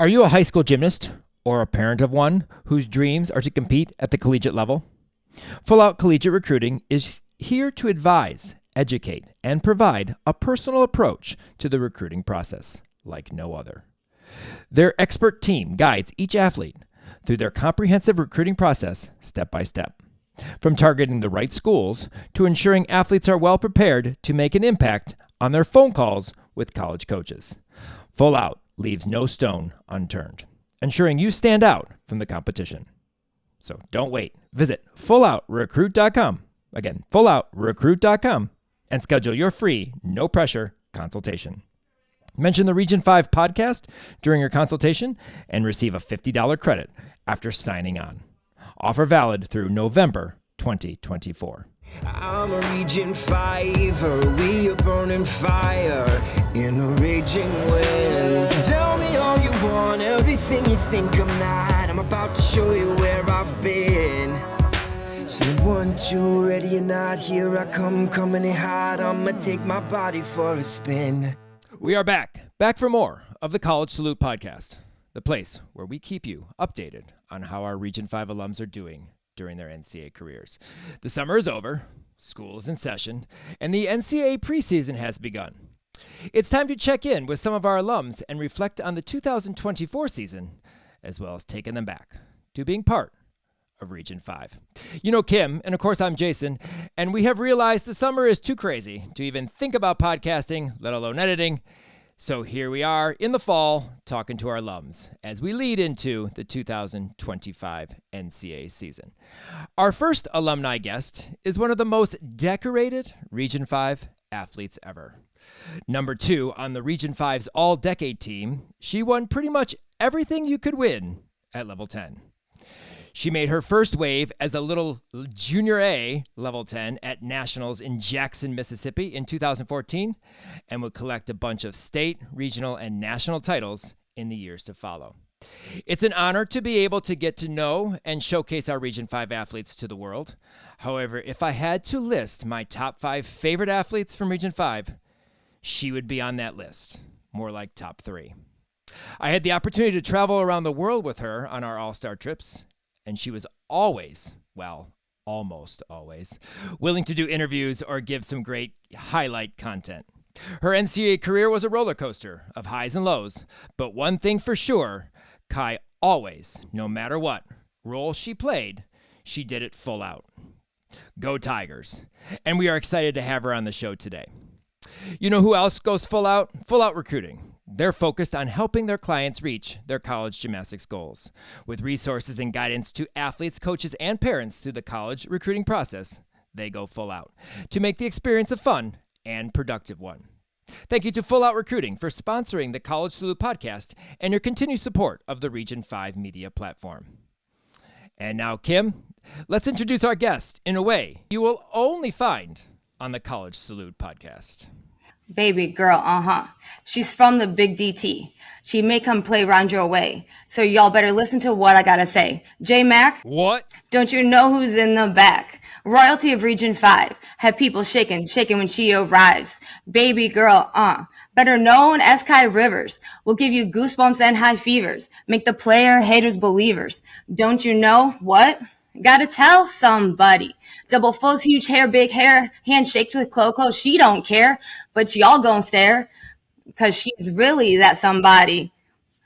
Are you a high school gymnast or a parent of one whose dreams are to compete at the collegiate level? Full Out Collegiate Recruiting is here to advise, educate, and provide a personal approach to the recruiting process like no other. Their expert team guides each athlete through their comprehensive recruiting process step by step, from targeting the right schools to ensuring athletes are well prepared to make an impact on their phone calls with college coaches. Full Out leaves no stone unturned, ensuring you stand out from the competition. So don't wait. Visit fulloutrecruit.com. Again, fulloutrecruit.com and schedule your free, no pressure consultation. Mention the Region 5 podcast during your consultation and receive a $50 credit after signing on. Offer valid through November 2024. I'm a Region 5, we are burning fire in a raging wind. Tell me all you want, everything you think I'm not. I'm about to show you where I've been. Say 1, 2, ready or not, here I come, coming in hot. I'ma take my body for a spin. We are back for more of the College Salute podcast, the place where we keep you updated on how our Region 5 alums are doing during their NCAA careers. The summer is over, school is in session, and the NCAA preseason has begun. It's time to check in with some of our alums and reflect on the 2024 season, as well as taking them back to being part of Region 5. You know Kim, and of course I'm Jason, and we have realized the summer is too crazy to even think about podcasting, let alone editing. So here we are in the fall talking to our alums as we lead into the 2025 NCAA season. Our first alumni guest is one of the most decorated Region 5 athletes ever. Number 2 on the Region 5's all-decade team, she won pretty much everything you could win at level 10. She made her first wave as a little junior A level 10 at nationals in Jackson, Mississippi in 2014, and would collect a bunch of state, regional, and national titles in the years to follow. It's an honor to be able to get to know and showcase our Region 5 athletes to the world. However, if I had to list my top 5 favorite athletes from Region 5, she would be on that list, more like top 3. I had the opportunity to travel around the world with her on our all-star trips, and she was always, well, almost always, willing to do interviews or give some great highlight content. Her NCAA career was a roller coaster of highs and lows, but one thing for sure, Kai always, no matter what role she played, she did it full out. Go Tigers. And we are excited to have her on the show today. You know who else goes full out? Full Out Recruiting. They're focused on helping their clients reach their college gymnastics goals. With resources and guidance to athletes, coaches, and parents through the college recruiting process, they go full out to make the experience a fun and productive one. Thank you to Full Out Recruiting for sponsoring the College Salute podcast and your continued support of the Region 5 media platform. And now, Kim, let's introduce our guest in a way you will only find on the College Salute podcast. Baby girl, She's from the big DT. She may come play round your way. So y'all better listen to what I gotta say. J-Mac? What? Don't you know who's in the back? Royalty of Region 5. Have people shaking when she arrives. Baby girl, better known as Kai Rivers. Will give you goosebumps and high fevers. Make the player haters believers. Don't you know what? Gotta tell somebody. Double fulls, huge hair, big hair, handshakes with Clo-Clo. She don't care, but y'all gon' stare, cause she's really that somebody.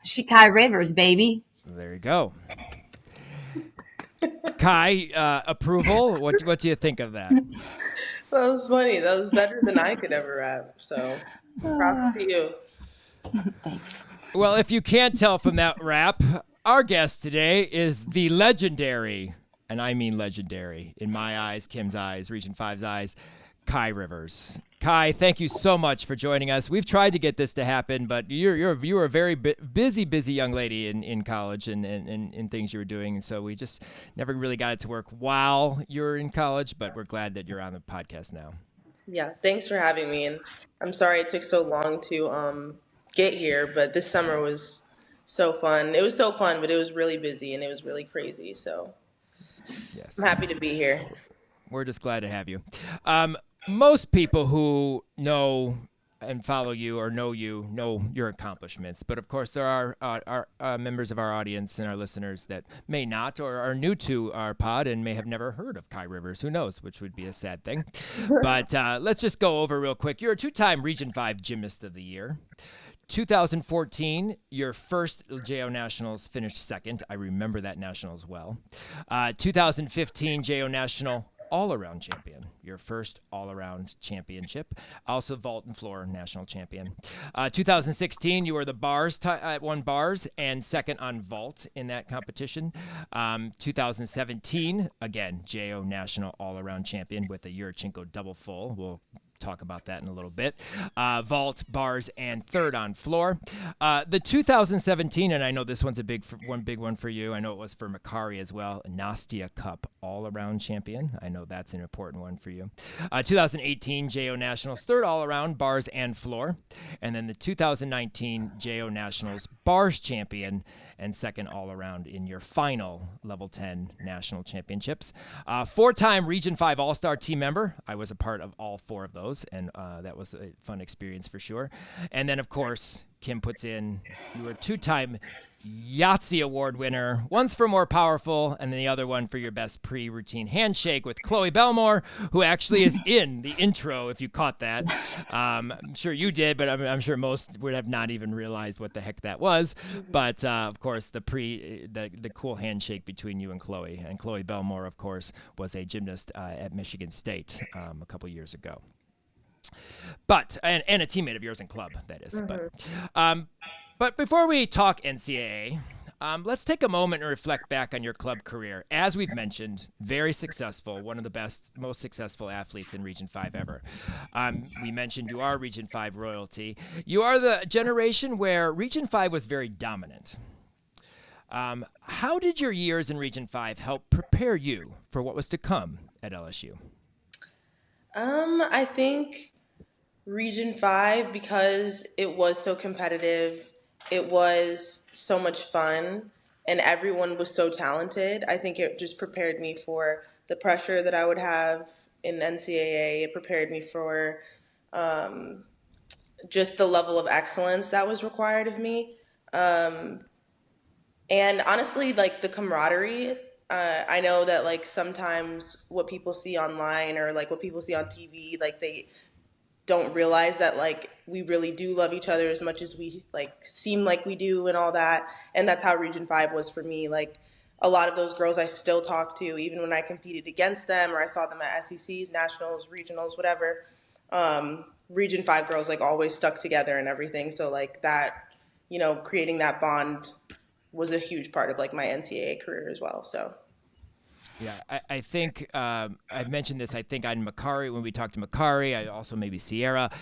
She Kai Rivers, baby. There you go. Kai, approval. What do you think of that? That was funny. That was better than I could ever rap. So, props to you. Thanks. Well, if you can't tell from that rap, our guest today is the legendary, and I mean legendary, in my eyes, Kim's eyes, Region 5's eyes, Kai Rivers. Kai, thank you so much for joining us. We've tried to get this to happen, but you're a very busy young lady in college and in things you were doing, and so we just never really got it to work while you're in college, but we're glad that you're on the podcast now. Yeah, thanks for having me. And I'm sorry it took so long to get here, but this summer was so fun. It was so fun, but it was really busy and it was really crazy. So yes, I'm happy to be here. We're just glad to have you. Most people who know and follow you or know your accomplishments. But of course, there are members of our audience and our listeners that may not or are new to our pod and may have never heard of Kai Rivers. Who knows, which would be a sad thing. But let's just go over real quick. You're a 2-time Region 5 Gymnast of the Year. 2014, your first JO Nationals finished second. I remember that Nationals well. 2015 JO National all-around champion, your first all-around championship. Also vault and floor national champion. 2016, you were the bars, won bars and second on vault in that competition. 2017, again, JO National all-around champion with the Yurchenko double full. We'll talk about that in a little bit. Vault, bars, and third on floor. The 2017, and I know this one's a big one for you. I know it was for Makari as well. Nastia Cup all-around champion. I know that's an important one for you. 2018 JO Nationals third all-around bars and floor, and then the 2019 JO Nationals bars champion and second all-around in your final level 10 national championships. 4-time Region 5 All-Star team member. I was a part of all 4 of those, and that was a fun experience for sure. And then, of course, Kim puts in, you were a 2-time Yahtzee Award winner, once for More Powerful, and then the other one for your best pre-routine handshake with Chloe Belmore, who actually is in the intro, if you caught that. I'm sure you did, but I'm sure most would have not even realized what the heck that was. But, of course, the cool handshake between you and Chloe. And Chloe Belmore, of course, was a gymnast at Michigan State a couple years ago. But and a teammate of yours in club, that is. But before we talk NCAA, let's take a moment and reflect back on your club career. As we've mentioned, very successful, one of the most successful athletes in Region 5 ever. We mentioned you are Region 5 royalty. You are the generation where Region 5 was very dominant. How did your years in Region 5 help prepare you for what was to come at LSU? I think Region 5, because it was so competitive, it was so much fun, and everyone was so talented. I think it just prepared me for the pressure that I would have in NCAA. It prepared me for just the level of excellence that was required of me. And honestly, like the camaraderie, I know that like sometimes what people see online or like what people see on TV, like they don't realize that like we really do love each other as much as we like seem like we do and all that. And that's how Region 5 was for me. Like a lot of those girls I still talk to, even when I competed against them or I saw them at SECs, nationals, regionals, whatever. Region 5 girls like always stuck together and everything. So like that, you know, creating that bond was a huge part of like my NCAA career as well. So. Yeah, I think I've mentioned this. I think on Makari, when we talked to Makari, I also maybe Sierra.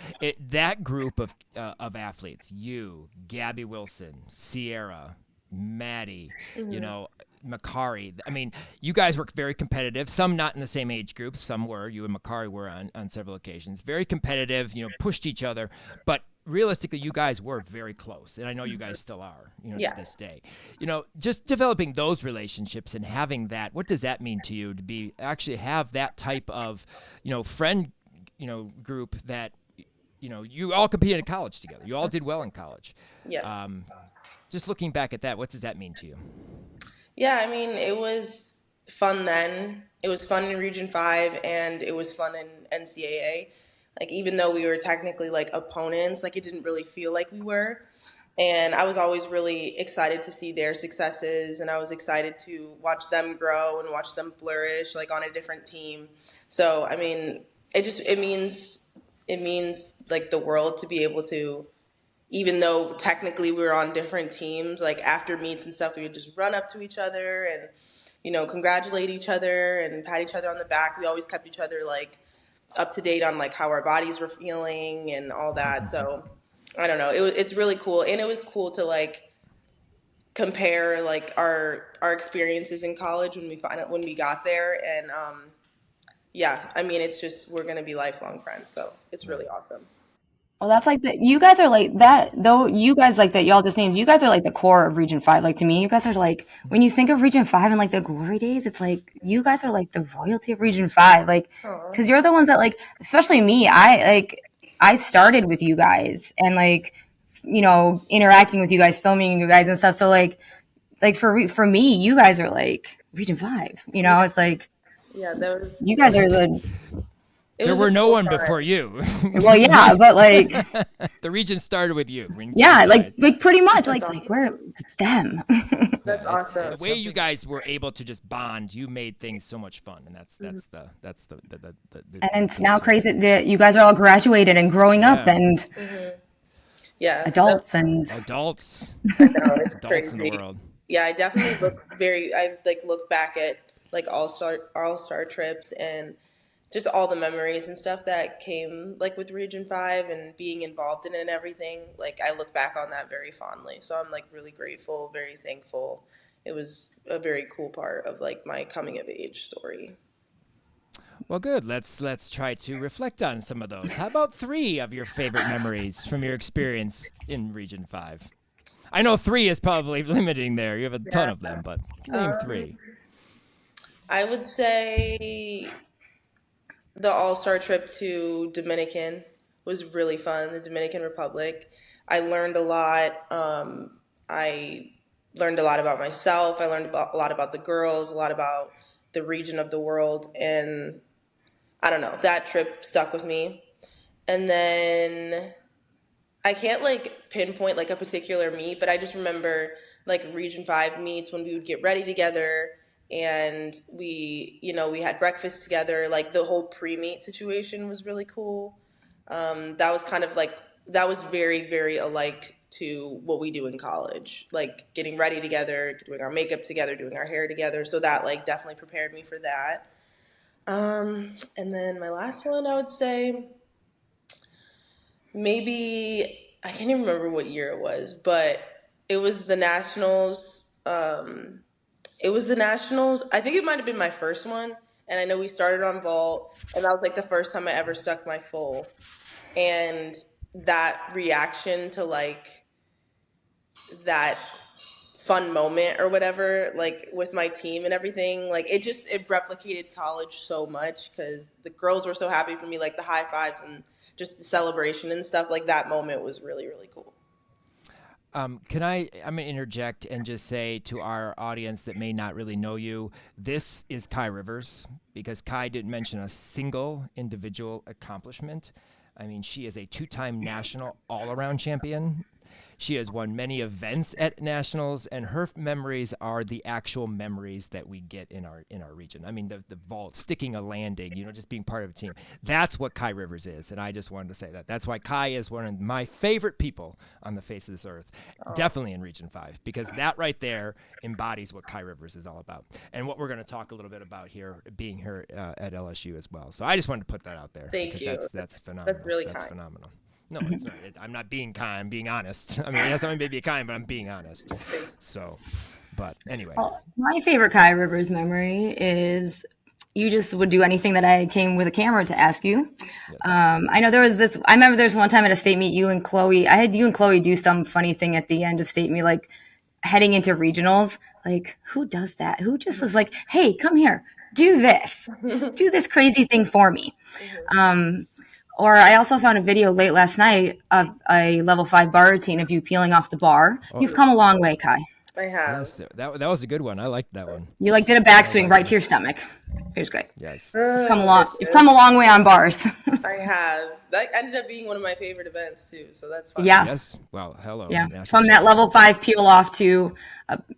That group of athletes, you, Gabby Wilson, Sierra, Maddie, you know, Makari. I mean, you guys were very competitive. Some not in the same age groups. Some were. You and Makari were on several occasions. Very competitive. You know, pushed each other, but. Realistically, you guys were very close, and I know you guys still are, you know, to this day. You know, just developing those relationships and having that, what does that mean to you to be actually have that type of, you know, friend, you know, group that, you know, you all competed in college together. You all did well in college. Yeah. Just looking back at that, what does that mean to you? Yeah, I mean, it was fun then. It was fun in Region 5, and it was fun in NCAA. Like, even though we were technically, like, opponents, like, it didn't really feel like we were. And I was always really excited to see their successes, and I was excited to watch them grow and watch them flourish, like, on a different team. So, I mean, it means, like, the world to be able to, even though technically we were on different teams, like, after meets and stuff, we would just run up to each other and, you know, congratulate each other and pat each other on the back. We always kept each other, like, up to date on like how our bodies were feeling and all that. So I don't know, it's really cool. And it was cool to like compare like our experiences in college when we got there. And yeah, I mean, it's just, we're going to be lifelong friends. So it's really awesome. Well, that's like that. You guys are like that, though. You guys like that. Y'all just named. You guys are like the core of Region 5. Like to me, you guys are like when you think of Region 5 and like the glory days. It's like you guys are like the royalty of Region 5. Like because you're the ones that like, especially me. I started with you guys and like, interacting with you guys, filming you guys and stuff. So like for me, you guys are like Region 5, it's like, Yeah, that was. you guys are There were no one before you. well, yeah, but like, the region started with you. yeah, like pretty much like where it's them. That's awesome. The way you guys were able to just bond, you made things so much fun, and that's the and it's now crazy that you guys are all graduated and growing up and adults and adults crazy. In the world. Yeah, I definitely look back at like all-star trips and just all the memories and stuff that came like with Region 5 and being involved in it and everything. Like I look back on that very fondly. So I'm like really grateful, very thankful. It was a very cool part of like my coming of age story. Well, good. Let's try to reflect on some of those. How about 3 of your favorite memories from your experience in Region 5? I know 3 is probably limiting there. You have a ton of them, but name 3. I would say the all-star trip to Dominican was really fun, the Dominican Republic. I learned a lot. I learned a lot about myself. I learned a lot about the girls, a lot about the region of the world. And I don't know, that trip stuck with me. And then I can't like pinpoint like a particular meet, but I just remember like Region 5 meets when we would get ready together. And we had breakfast together. Like the whole pre-meet situation was really cool. That was kind of like, that was very, very alike to what we do in college. Like getting ready together, doing our makeup together, doing our hair together. So that like definitely prepared me for that. And then my last one, I would say maybe, I can't even remember what year it was, but it was the Nationals. I think it might have been my first one. And I know we started on vault, and that was like the first time I ever stuck my full. And that reaction to like that fun moment or whatever, like with my team and everything, like it replicated college so much because the girls were so happy for me, like the high fives and just the celebration and stuff. Like that moment was really, really cool. I'm going to interject and just say to our audience that may not really know you, this is Kai Rivers, because Kai didn't mention a single individual accomplishment. I mean, she is a 2-time national all-around champion. She has won many events at nationals, and her memories are the actual memories that we get in our region. I mean, the vault, sticking a landing, just being part of a team. That's what Kai Rivers is, and I just wanted to say that. That's why Kai is one of my favorite people on the face of this earth, definitely in Region 5, because that right there embodies what Kai Rivers is all about, and what we're going to talk a little bit about here, being here at LSU as well. So I just wanted to put that out there. Thank you. That's phenomenal. That's really kind. That's phenomenal. No, it's not. I'm not being kind. I'm being honest. I mean, yes, I may be kind, but I'm being honest. So, but anyway. Well, my favorite Kai Rivers memory is you just would do anything that I came with a camera to ask you. Yes. I know there was this. I remember there's one time at a state meet, I had you and Chloe do some funny thing at the end of state meet, like heading into regionals. Like, who does that? Who just was like, hey, come here, do this. Just do this crazy thing for me. Or I also found a video late last night of a level 5 bar routine of you peeling off the bar. You've come a long way, Kai. I have. Yes, that was a good one. I liked that one. You did a backswing right to your stomach. It was great. Yes. You've come a long way on bars. I have. That ended up being one of my favorite events too, so that's fun. Yeah. Yes. Well, hello. Yeah. From that level 5 peel off to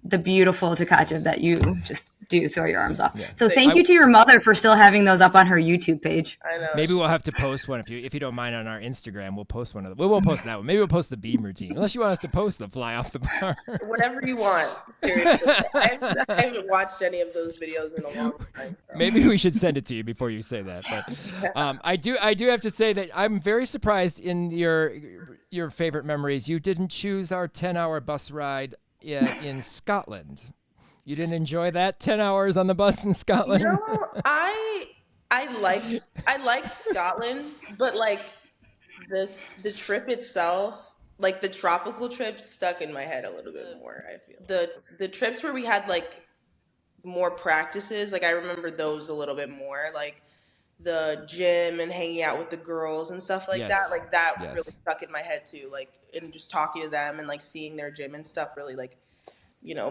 the beautiful Takacha that you just do throw your arms off. Yeah. So thank you to your mother for still having those up on her YouTube page. I know. Maybe we'll have to post one if you don't mind on our Instagram. We'll post one of them. We won't post that one. Maybe we'll post the beam routine. Unless you want us to post the fly off the bar. Whatever you want. Seriously. I haven't watched any of those videos in a long time. So. Maybe we should send it to you before you say that. But I do have to say that I'm very surprised in your favorite memories. You didn't choose our 10-hour bus ride in Scotland. You didn't enjoy that 10 hours on the bus in Scotland? I liked Scotland, but like the trip itself, like the tropical trips stuck in my head a little bit more, I feel. The trips where we had like more practices, like I remember those a little bit more. Like the gym and hanging out with the girls and stuff like that. Yes. Like that really Yes. stuck in my head too. Like, and just talking to them and like seeing their gym and stuff really like,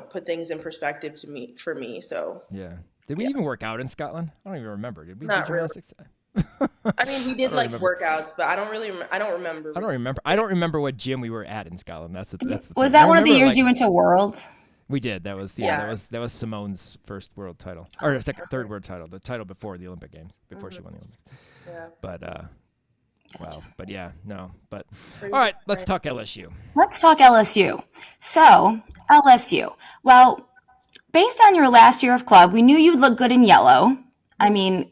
put things in perspective for me. So Yeah. Did we yeah, even work out in Scotland? I don't even remember. Did we do not really. gymnastics? I mean, we I did don't like remember. workouts, but I don't remember. I don't remember. I don't remember what gym we were at in Scotland. That's the thing. Was I that one of the remember, years like, you went to Worlds? we did. That was Yeah. That was Simone's first world title, or third world title. The title before the Olympic Games, before she won the Olympics. Yeah. But wow. But yeah, no. But all right, let's talk LSU. Let's talk LSU. So, LSU. Well, based on your last year of club, we knew you'd look good in yellow. I mean,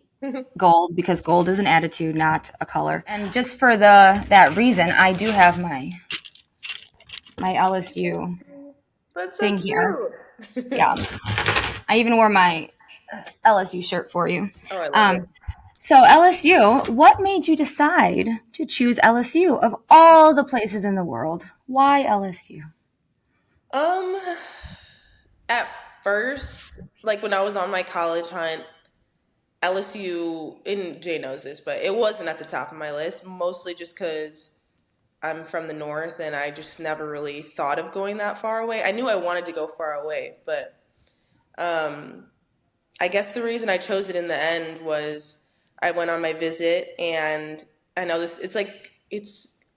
gold, because gold is an attitude, not a color. And just for that reason, I do have my LSU That's so thing cute. here. Yeah. I even wore my LSU shirt for you. Oh, I love it. So LSU, what made you decide to choose LSU of all the places in the world? Why LSU? At first, like when I was on my college hunt, LSU, and Jay knows this, but it wasn't at the top of my list, mostly just because I'm from the north and I just never really thought of going that far away. I knew I wanted to go far away, but I guess the reason I chose it in the end was I went on my visit, and I know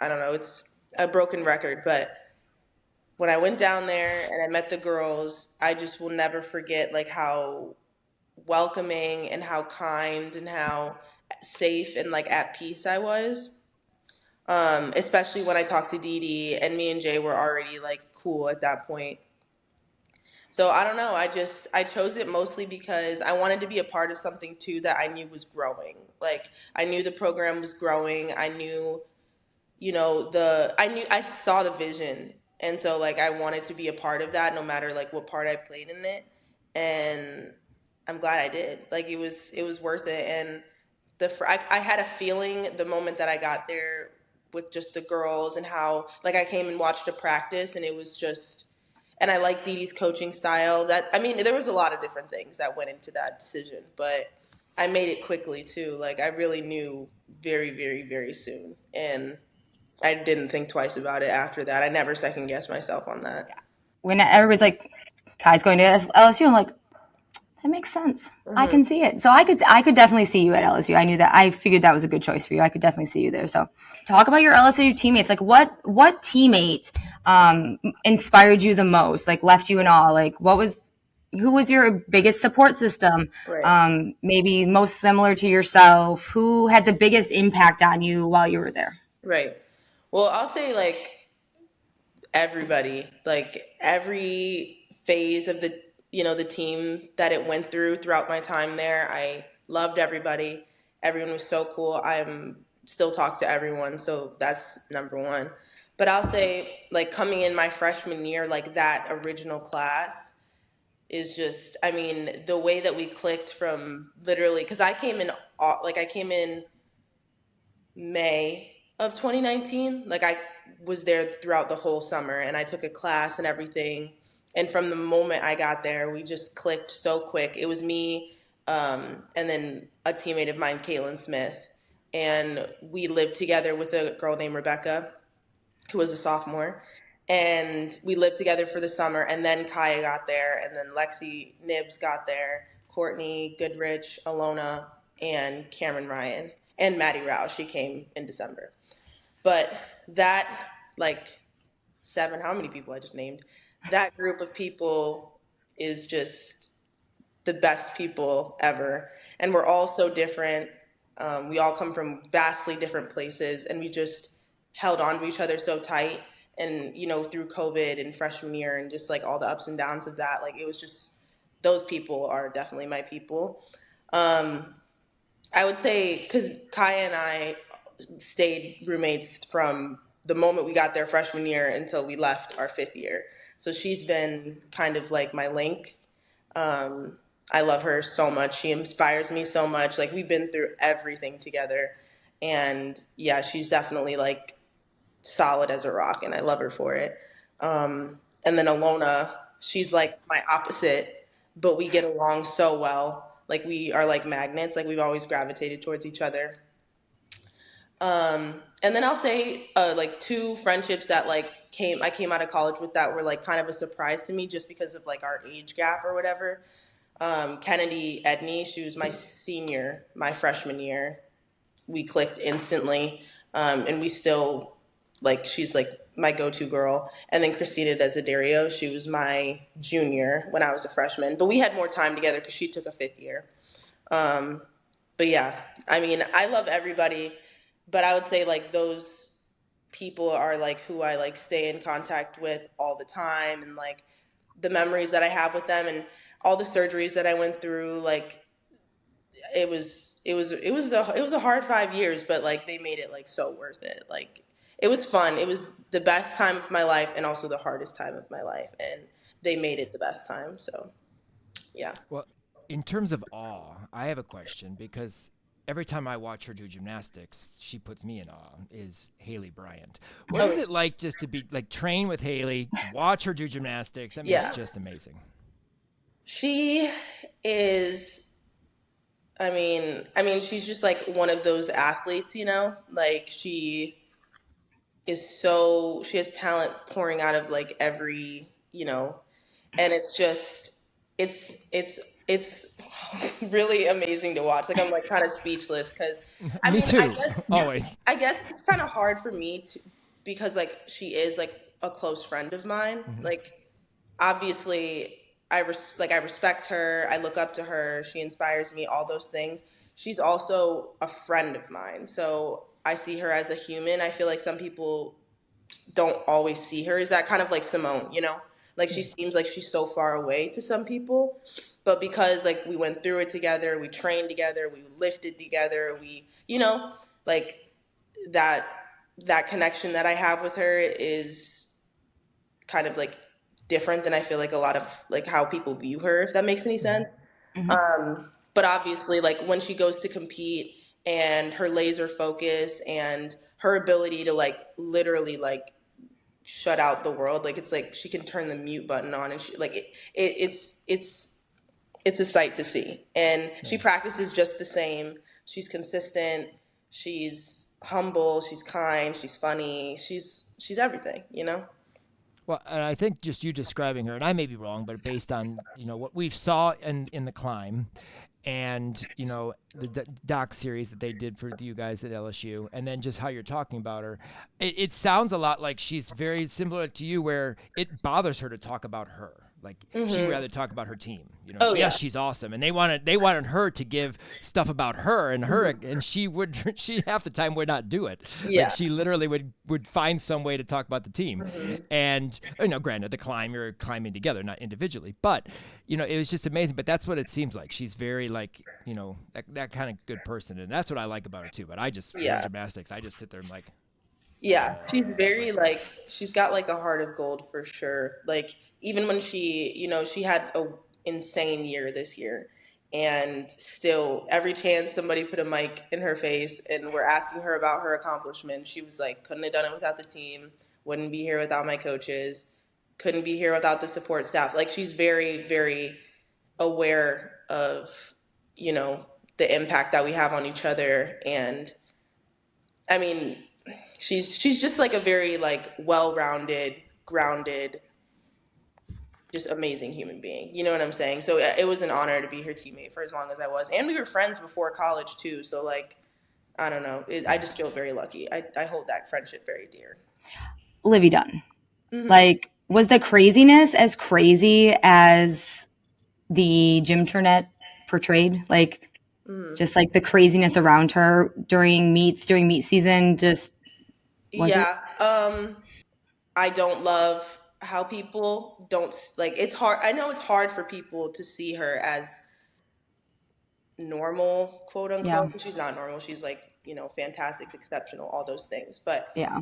I don't know, it's a broken record, but when I went down there and I met the girls, I just will never forget like how welcoming and how kind and how safe and like at peace I was. Especially when I talked to Dee Dee, and me and Jay were already like cool at that point. So I don't know. I chose it mostly because I wanted to be a part of something too that I knew was growing. Like I knew the program was growing. I knew, I saw the vision, and so like I wanted to be a part of that, no matter like what part I played in it. And I'm glad I did. Like it was worth it. And I had a feeling the moment that I got there with just the girls and how like I came and watched a practice, and it was just, and I like Dee Dee's coaching style. I mean, there was a lot of different things that went into that decision, but I made it quickly too. Like I really knew very, very, very soon, and I didn't think twice about it after that. I never second guessed myself on that. When everybody's like, Kai's going to LSU, I'm like, that makes sense. I can see it. So I could definitely see you at LSU. I knew that. I figured that was a good choice for you. I could definitely see you there. So talk about your LSU teammates. Like what teammate inspired you the most? Like left you in awe? Like who was your biggest support system? Right. Maybe most similar to yourself? Who had the biggest impact on you while you were there? Right. Well, I'll say like everybody, like every phase of the team that it went throughout my time there. I loved everybody. Everyone was so cool. I'm still talk to everyone, so that's number one. But I'll say like coming in my freshman year, like that original class is just, I mean, the way that we clicked from literally, because I came in May of 2019. Like I was there throughout the whole summer, and I took a class and everything. And from the moment I got there, we just clicked so quick. It was me, and then a teammate of mine, Caitlin Smith, and we lived together with a girl named Rebecca, who was a sophomore. And we lived together for the summer, and then Kaya got there, and then Lexi Nibbs got there, Courtney Goodrich, Alona, and Cameron Ryan, and Maddie Rao. She came in December. But that, like, how many people I just named? That group of people is just the best people ever. And we're all so different. We all come from vastly different places, and we just held on to each other so tight. And, through COVID and freshman year and just like all the ups and downs of that, like it was just, those people are definitely my people. I would say, because Kaya and I stayed roommates from the moment we got there freshman year until we left our fifth year. So she's been kind of like my link. I love her so much. She inspires me so much. Like we've been through everything together. And yeah, she's definitely like solid as a rock, and I love her for it. And then Alona, she's like my opposite, but we get along so well. Like we are like magnets. Like we've always gravitated towards each other. And then I'll say like two friendships that like I came out of college with that were like kind of a surprise to me just because of like our age gap or whatever. Kennedy Edney, she was my senior, my freshman year. We clicked instantly, and we still like she's like my go-to girl. And then Christina Desiderio, she was my junior when I was a freshman, but we had more time together because she took a 5th year. But yeah, I mean, I love everybody, but I would say like those people are like who I like stay in contact with all the time, and like the memories that I have with them and all the surgeries that I went through. Like it was a hard 5 years, but like they made it like so worth it. Like it was fun. It was the best time of my life and also the hardest time of my life, and they made it the best time. So yeah. Well, in terms of awe, I have a question because every time I watch her do gymnastics, she puts me in awe, is Haley Bryant. What is it like just to be like train with Haley, watch her do gymnastics? I mean, Yeah. it's just amazing. She is, she's just like one of those athletes, you know, like she has talent pouring out of like every, you know, and it's just, it's really amazing to watch. Like I'm like kind of speechless because Me too, I always. I guess it's kind of hard for me to, because like she is like a close friend of mine. Like obviously I respect her, I look up to her, she inspires me, all those things. She's also a friend of mine, so I see her as a human. I feel like some people don't always see her as that, kind of like Simone, you know, like she seems like she's so far away to some people, but because like we went through it together, we trained together, we lifted together, we, you know, like that connection that I have with her is kind of like different than I feel like a lot of like how people view her, if that makes any sense. But obviously like when she goes to compete and her laser focus and her ability to like literally like shut out the world, like it's like she can turn the mute button on, and she like it's a sight to see. And she practices just the same. She's consistent, she's humble, she's kind, she's funny, she's everything, you know. Well, and I think just you describing her, and I may be wrong, but based on what we've saw in the climb, and the doc series that they did for you guys at LSU, and then just how you're talking about her, it sounds a lot like she's very similar to you, where it bothers her to talk about her. Like she'd rather talk about her team. Oh, yeah. Yes, she's awesome, and they wanted her to give stuff about her and her, and she half the time would not do it. Yeah. Like she literally would find some way to talk about the team, and granted, the climb, you're climbing together, not individually, but it was just amazing. But that's what it seems like. She's very like that kind of good person, and that's what I like about her too. But I just for gymnastics, I just sit there and like. Yeah, she's very like, she's got like a heart of gold for sure. Like even when she had a insane year this year, and still every chance somebody put a mic in her face and were asking her about her accomplishments, she was like, couldn't have done it without the team, wouldn't be here without my coaches, couldn't be here without the support staff. Like she's very, very aware of, the impact that we have on each other. And I mean, she's just like a very like well-rounded, grounded, just amazing human being. You know what I'm saying? So it was an honor to be her teammate for as long as I was, and we were friends before college too. So like, I don't know, I just feel very lucky. I hold that friendship very dear. Olivia Dunn, like, was the craziness as crazy as the Gymternet portrayed? Like, just like the craziness around her during meet season, just was it? I don't love how people don't like. It's hard. I know it's hard for people to see her as normal, quote unquote. Yeah. She's not normal. She's like, fantastic, exceptional, all those things. But Yeah.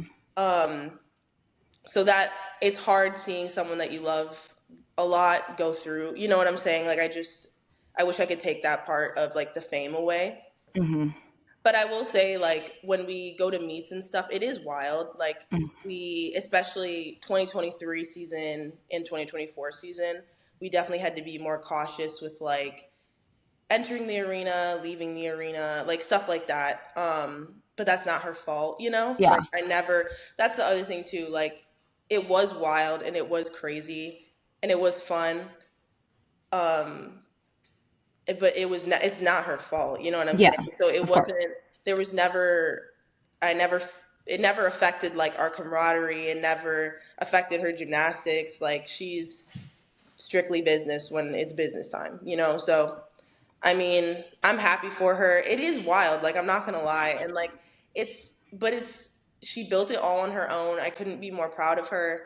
so that it's hard seeing someone that you love a lot go through. You know what I'm saying? Like I wish I could take that part of like the fame away. But I will say, like, when we go to meets and stuff, it is wild. Like, we, especially 2023 season and 2024 season, we definitely had to be more cautious with, like, entering the arena, leaving the arena, like stuff like that. But that's not her fault, you know? Yeah. Like that's the other thing too. Like it was wild and it was crazy and it was fun. But it's not her fault, you know what I'm Yeah, saying? So it of course. wasn't, there was never, it never affected like our camaraderie. It never affected her gymnastics. Like she's strictly business when it's business time, you know? So, I mean, I'm happy for her. It is wild. Like, I'm not going to lie. And like, she built it all on her own. I couldn't be more proud of her.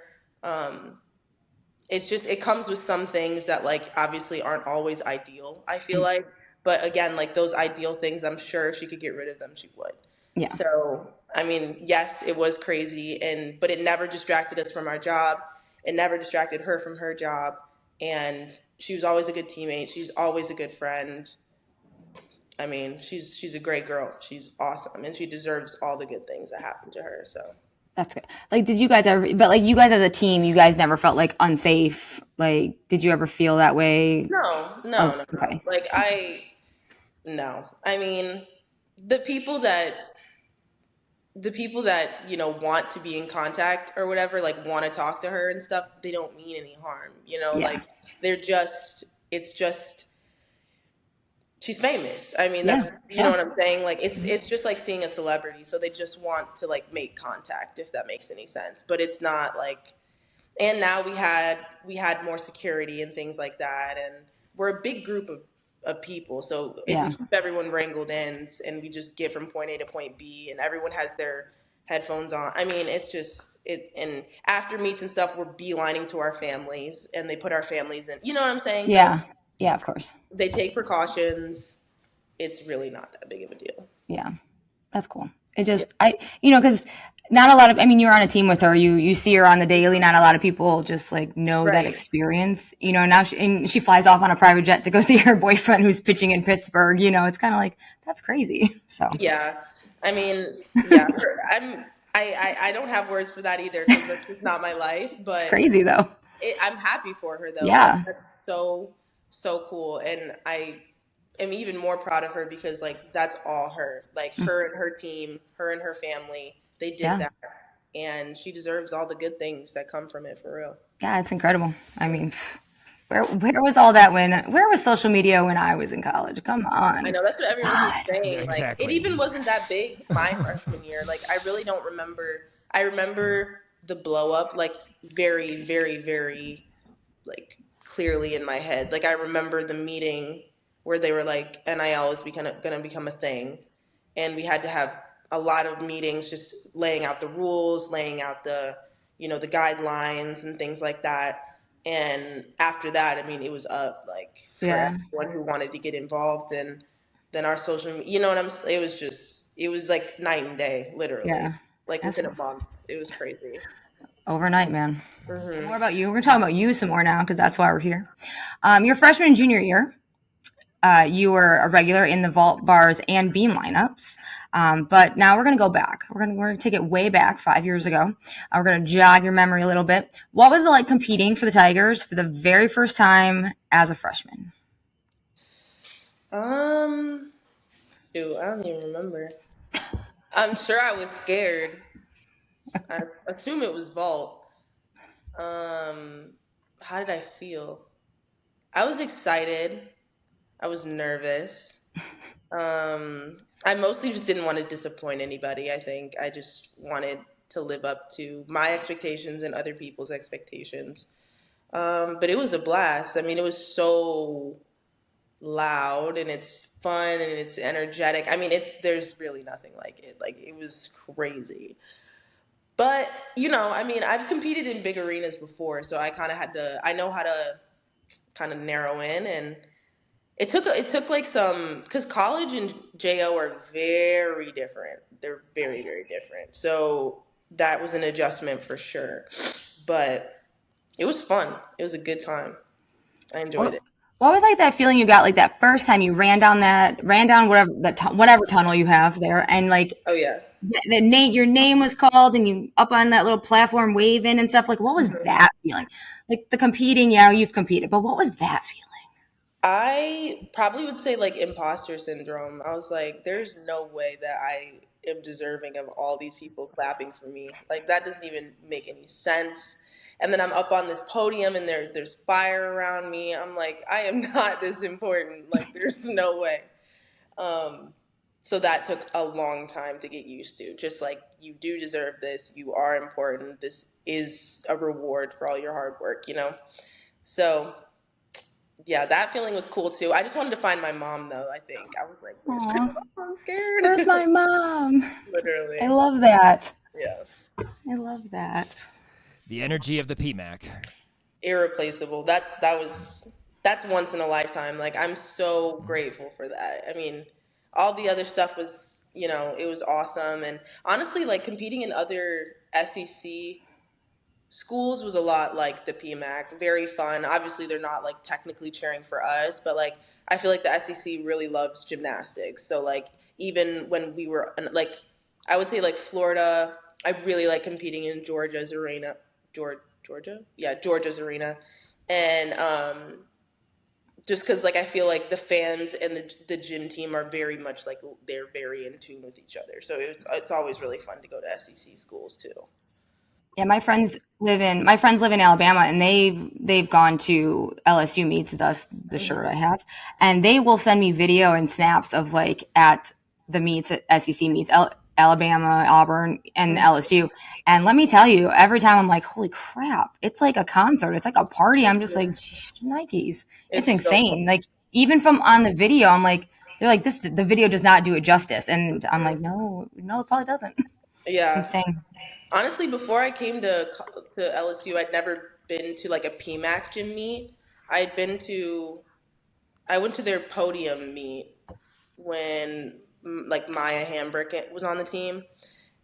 It's just, it comes with some things that like obviously aren't always ideal, I feel like. But again, like those ideal things, I'm sure if she could get rid of them, she would. Yeah. So, I mean, yes, it was crazy, but it never distracted us from our job. It never distracted her from her job. And she was always a good teammate. She's always a good friend. I mean, she's a great girl. She's awesome, and she deserves all the good things that happened to her. So That's good. Like, did you guys ever, but like you guys as a team, you guys never felt like unsafe? Like, did you ever feel that way? No. Okay. Like no. I mean, the people that you know want to be in contact or whatever, like want to talk to her and stuff, they don't mean any harm, you know. Yeah. Like it's just she's famous. I mean, Yeah. that's you know what I'm saying. Like it's just like seeing a celebrity, so they just want to like make contact, if that makes any sense. But it's not like. And now we had more security and things like that, and we're a big group of people. So if we keep everyone wrangled in and we just get from point A to point B, and everyone has their headphones on, I mean, it's just it. And after meets and stuff, we're beelining to our families, and they put our families in. You know what I'm saying? Yeah. So Yeah, of course. they take precautions. It's really not that big of a deal. Yeah. That's cool. It just, because not a lot of, I mean, you're on a team with her, you see her on the daily. Not a lot of people just like know that Right. experience, now she flies off on a private jet to go see her boyfriend who's pitching in Pittsburgh. It's kind of like, that's crazy. So Yeah. I mean, yeah, I don't have words for that either, because that's just not my life, but it's crazy though. I'm happy for her though. Yeah. That's so cool. And I am even more proud of her because like that's all her. Like her and her team, her and her family, they did that. And she deserves all the good things that come from it, for real. Yeah, it's incredible. I mean, where was all that where was social media when I was in college? Come on. I know, that's what everyone was saying. Yeah, exactly. Like, it even wasn't that big my freshman year. Like, I really don't remember. I remember the blow up, like, very, very, very, like, clearly in my head. Like, I remember the meeting where they were like, NIL is going to become a thing. And we had to have a lot of meetings just laying out the rules, laying out the guidelines and things like that. And after that, I mean, it was up, like, for everyone who wanted to get involved. And then our social media, it was like night and day, literally. Yeah. Like within a month. It was crazy. Overnight, man. More about you. We're talking about you some more now because that's why we're here. Your freshman and junior year, you were a regular in the vault, bars, and beam lineups. But now we're going to go back. We're going to take it way back 5 years ago. We're going to jog your memory a little bit. What was it like competing for the Tigers for the very first time as a freshman? Dude, I don't even remember. I'm sure I was scared. I assume it was vault. How did I feel? I was excited. I was nervous. I mostly just didn't want to disappoint anybody, I think. I just wanted to live up to my expectations and other people's expectations. But it was a blast. I mean, it was so loud and it's fun and it's energetic. I mean, there's really nothing like it. Like, it was crazy. But, I mean, I've competed in big arenas before, so I know how to kind of narrow in, and it took like some, because college and JO are very different. They're very, very different. So that was an adjustment for sure. But it was fun. It was a good time. I enjoyed it. What was like that feeling you got like that first time you ran down whatever tunnel you have there, and like, oh yeah, your name was called and you up on that little platform waving and stuff? Like, what was that feeling? Like the competing, you've competed, but what was that feeling? I probably would say like imposter syndrome. I was like, there's no way that I am deserving of all these people clapping for me. Like that doesn't even make any sense. And then I'm up on this podium and there's fire around me. I'm like, I am not this important. Like there's no way. Um, so that took a long time to get used to. Just like you do deserve this. You are important. This is a reward for all your hard work, you know? So yeah, that feeling was cool too. I just wanted to find my mom though, I think. I was like, where's my Aw, mom? I'm scared. where's my mom? Literally. I love that. Yeah. I love that. The energy of the PMAC. Irreplaceable. That's once in a lifetime. Like I'm so grateful for that. I mean, all the other stuff was, you know, it was awesome. And honestly, like competing in other SEC schools was a lot like the PMAC. Very fun. Obviously, they're not like technically cheering for us, but like I feel like the SEC really loves gymnastics. So like even when we were like, I would say like Florida, I really like competing in Georgia's arena. Georgia? Yeah, Georgia's arena. And just because like I feel like the fans and the gym team are very much like they're very in tune with each other. So it's always really fun to go to SEC schools too. Yeah, my friends live in Alabama, and they've gone to LSU meets, thus the shirt I have, and they will send me video and snaps of like at the meets at SEC meets, Alabama, Auburn, and LSU. And let me tell you, every time I'm like, holy crap, it's like a concert, it's like a party. I'm just like, Nikes, it's insane. So like even from on the video, I'm like, they're like, the video does not do it justice, and I'm like, no, it probably doesn't. Yeah, it's insane. Honestly, before I came to LSU, I'd never been to like a PMAC gym meet. I went to their podium meet when like Maya Hambrick was on the team,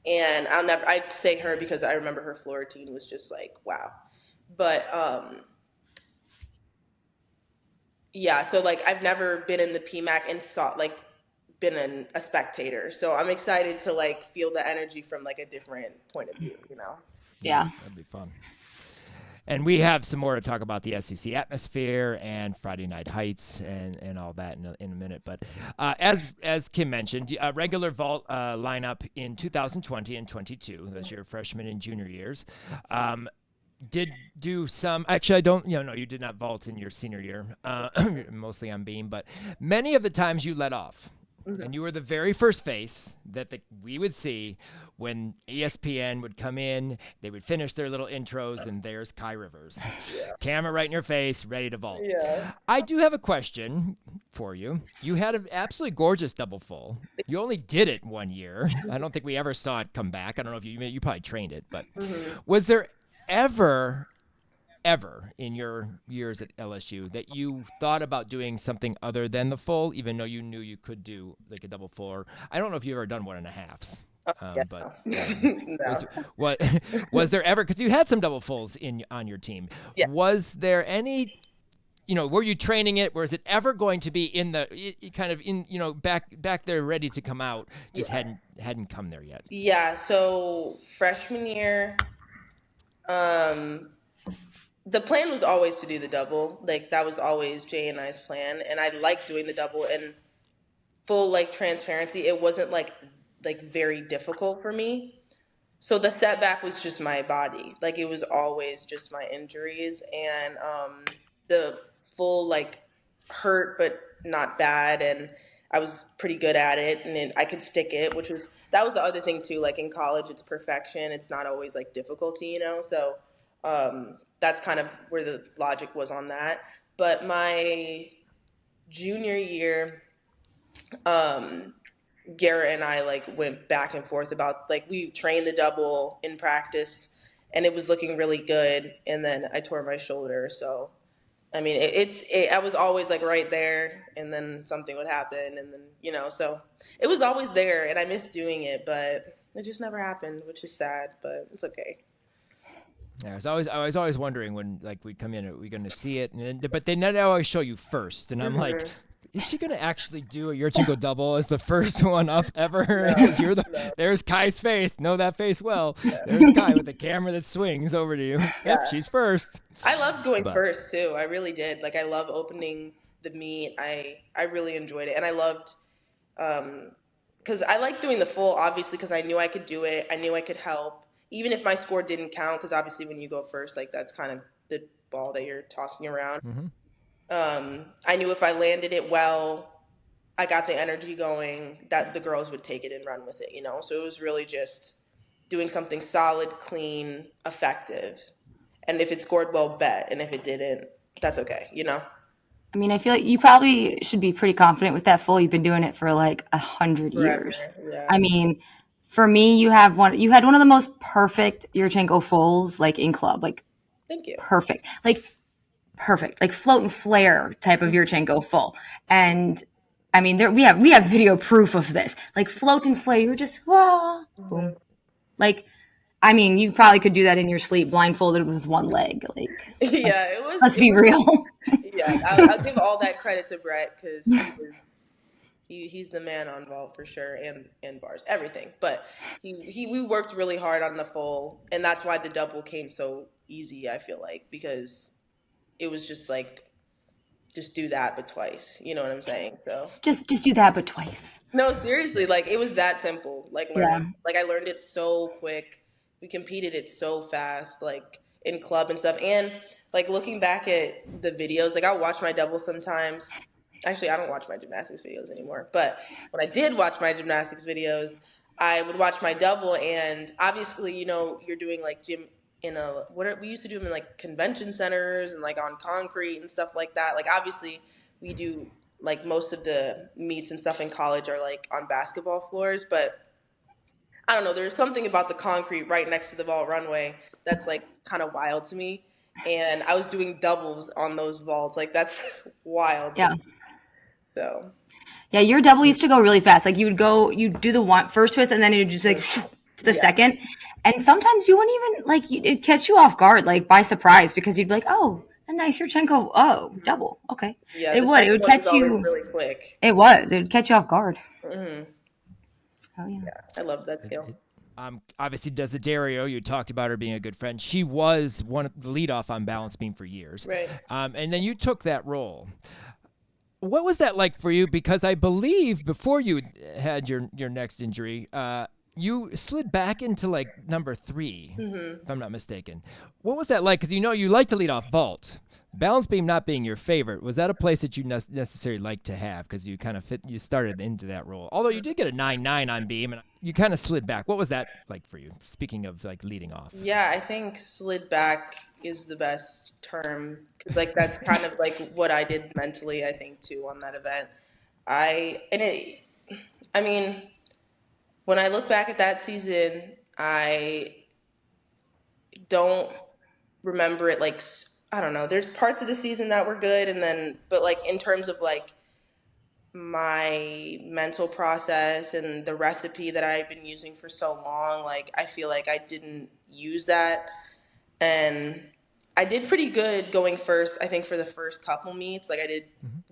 and I'd say her because I remember her floor routine was just like wow. But yeah, so like I've never been in the PMAC and been a spectator, so I'm excited to like feel the energy from like a different point of view, you know. Yeah, that'd be fun. And we have some more to talk about the SEC atmosphere and Friday Night Heights and all that in a minute. But as Kim mentioned, a regular vault lineup in 2020 and 22. That's your freshman and junior years. Did do some, actually I don't, no, you did not vault in your senior year, mostly on beam, but many of the times you led off. And you were the very first face that we would see when ESPN would come in. They would finish their little intros, and there's Kai Rivers. Yeah. Camera right in your face, ready to vault. Yeah. I do have a question for you. You had an absolutely gorgeous double full. You only did it 1 year. I don't think we ever saw it come back. I don't know if you probably trained it, but was there ever in your years at LSU that you thought about doing something other than the full, even though you knew you could do like a double full? Or I don't know if you've ever done 1.5s, but no. Was there ever, because you had some double fulls on your team, was there any, were you training it? Was it ever going to be in the kind of in, back there ready to come out, just hadn't come there yet? Yeah. So freshman year, the plan was always to do the double. Like that was always Jay and I's plan, and I liked doing the double. And full like transparency, it wasn't like very difficult for me. So the setback was just my body. Like it was always just my injuries, and the full like hurt but not bad, and I was pretty good at it, and I could stick it, that was the other thing too. Like in college, it's perfection. It's not always like difficulty, So that's kind of where the logic was on that. But my junior year, Garrett and I like went back and forth about like we trained the double in practice, and it was looking really good. And then I tore my shoulder, so I mean I was always like right there, and then something would happen, and then so it was always there, and I missed doing it, but it just never happened, which is sad, but it's okay. Yeah, I was always wondering when like we'd come in, are we going to see it? But they never always show you first, and I'm like, is she going to actually do a Yurchenko double as the first one up ever? No, there's Kai's face. Know that face well. Yeah. There's Kai with the camera that swings over to you. Yeah. Yep, she's first. I loved going first too. I really did. Like I love opening the meet. I really enjoyed it, and I loved because I like doing the full, obviously, because I knew I could do it. I knew I could help, even if my score didn't count, because obviously when you go first, like that's kind of the ball that you're tossing around. I knew if I landed it well, I got the energy going, that the girls would take it and run with it, you know? So it was really just doing something solid, clean, effective. And if it scored well, bet. And if it didn't, that's okay, you know? I mean, I feel like you probably should be pretty confident with that full. You've been doing it for like 100 years. Yeah. I mean, for me, you had one of the most perfect Yurchenko fulls like in club, like Thank you. perfect, like float and flare type of Yurchenko full. And I mean, we have video proof of this, like float and flare. You're just, whoa, boom. Like, I mean, you probably could do that in your sleep, blindfolded with one leg. Like, yeah, it was. Let's be real. Yeah, I'll give all that credit to Brett because he's the man on vault for sure, and bars, everything. But we worked really hard on the full, and that's why the double came so easy. I feel like because it was just like, just do that but twice. You know what I'm saying? So just do that but twice. No, seriously, like it was that simple. Like like I learned it so quick. We competed it so fast, like in club and stuff. And like looking back at the videos, like I'll watch my double sometimes. Actually, I don't watch my gymnastics videos anymore. But when I did watch my gymnastics videos, I would watch my double. And obviously, you know, you're doing like gym in we used to do them in like convention centers and like on concrete and stuff like that. Like obviously we do like most of the meets and stuff in college are like on basketball floors, but I don't know, there's something about the concrete right next to the vault runway that's like kind of wild to me. And I was doing doubles on those vaults. Like that's wild. Yeah. So. Yeah, your double used to go really fast. Like you'd do the first twist and then it would just be like to the second. And sometimes you wouldn't even like, it'd catch you off guard, like by surprise, because you'd be like, oh, a nice Yurchenko. Oh, double. Okay. Yeah, it would catch you really quick. It would catch you off guard. Mm-hmm. Oh yeah. I love that skill. Obviously, Desiderio, you talked about her being a good friend. She was one of the leadoff on balance beam for years. Right. And then you took that role. What was that like for you? Because I believe before you had your next injury, you slid back into like number 3, if I'm not mistaken. What was that like? Because you know you like to lead off vault. Balance beam not being your favorite, was that a place that you necessarily like to have? Because you kind of you started into that role. Although you did get a 9.9 on beam, and you kind of slid back. What was that like for you? Speaking of like leading off. Yeah, I think slid back is the best term. Like that's kind of like what I did mentally, I think, too, on that event. I mean, when I look back at that season, I don't remember it like, I don't know. There's parts of the season that were good, and then, but like in terms of like my mental process and the recipe that I've been using for so long, like I feel like I didn't use that. And I did pretty good going first, I think, for the first couple meets. Like I did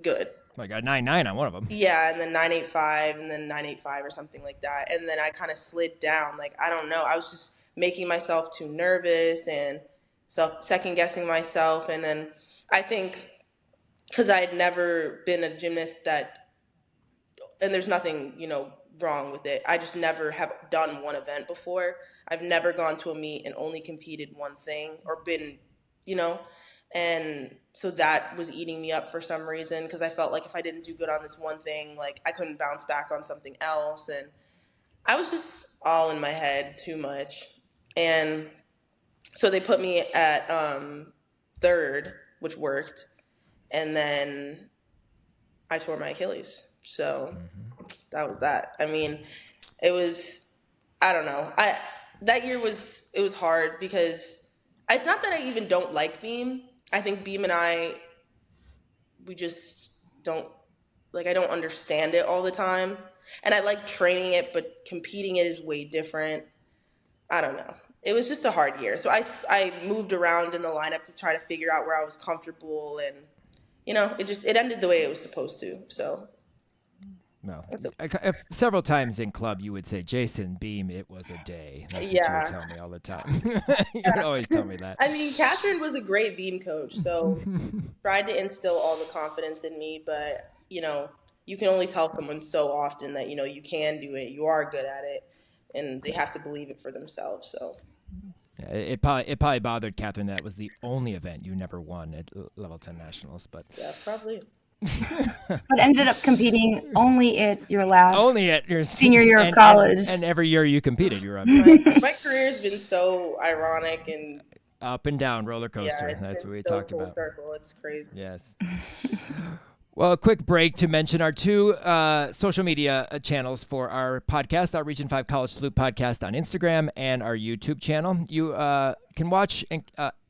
good. I got 9.9 on one of them. Yeah, and then 9.85 and then 9.85 or something like that. And then I kind of slid down. Like, I don't know. I was just making myself too nervous and second guessing myself. And then I think because I had never been a gymnast and there's nothing, you know, wrong with it. I just never have done one event before. I've never gone to a meet and only competed one thing or been, you know, and so that was eating me up for some reason because I felt like if I didn't do good on this one thing, like I couldn't bounce back on something else. And I was just all in my head too much. And so they put me at third, which worked. And then I tore my Achilles. So that was that. I mean, it was, I don't know. That year it was hard because it's not that I even don't like beam. I think beam and we just don't, like, I don't understand it all the time. And I like training it, but competing it is way different. I don't know. It was just a hard year. So I moved around in the lineup to try to figure out where I was comfortable. And, you know, it ended the way it was supposed to. So. Well, several times in club, you would say, Jason, beam, it was a day. That's what you Yeah. would tell me all the time. You would always tell me that. I mean, Catherine was a great beam coach, so tried to instill all the confidence in me, but, you know, you can only tell someone so often that, you know, you can do it, you are good at it, and they have to believe it for themselves, so. Yeah, it probably bothered Catherine that was the only event you never won at Level 10 Nationals, but Yeah, probably. But ended up competing only at your last only at your senior year of college. And every year you competed, you were up. My career has been so ironic and Up and down roller yeah, coaster. it's That's been what we so talked full about. circle. It's crazy. Yes. Well, a quick break to mention our two social media channels for our podcast, our Region 5 College Salute podcast on Instagram and our YouTube channel. You can watch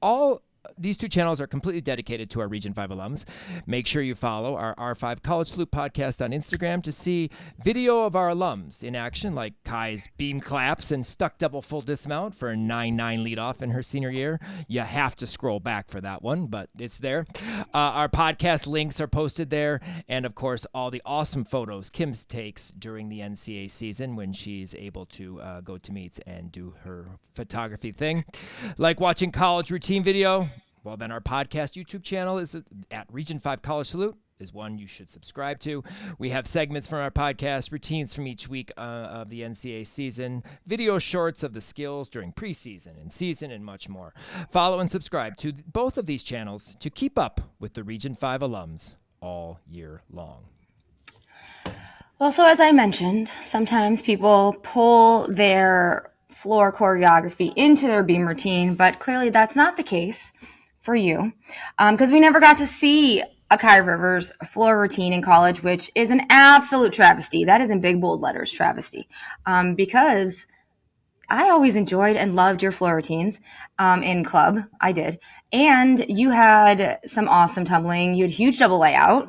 all. These two channels are completely dedicated to our Region 5 alums. Make sure you follow our R5 College Salute podcast on Instagram to see video of our alums in action, like Kai's beam claps and stuck double full dismount for a 9-9 leadoff in her senior year. You have to scroll back for that one, but it's there. Our podcast links are posted there. And, of course, all the awesome photos Kim takes during the NCAA season when she's able to go to meets and do her photography thing. Like watching college routine video. Well, then our podcast YouTube channel is at Region 5 College Salute is one you should subscribe to. We have segments from our podcast, routines from each week of the NCAA season, video shorts of the skills during preseason and season, and much more. Follow and subscribe to both of these channels to keep up with the Region 5 alums all year long. Well, so as I mentioned, sometimes people pull their floor choreography into their beam routine, but clearly that's not the case for you, because we never got to see Akai Rivers' floor routine in college, which is an absolute travesty. That is in big, bold letters, travesty, because I always enjoyed and loved your floor routines in club. I did. And you had some awesome tumbling. You had huge double layout.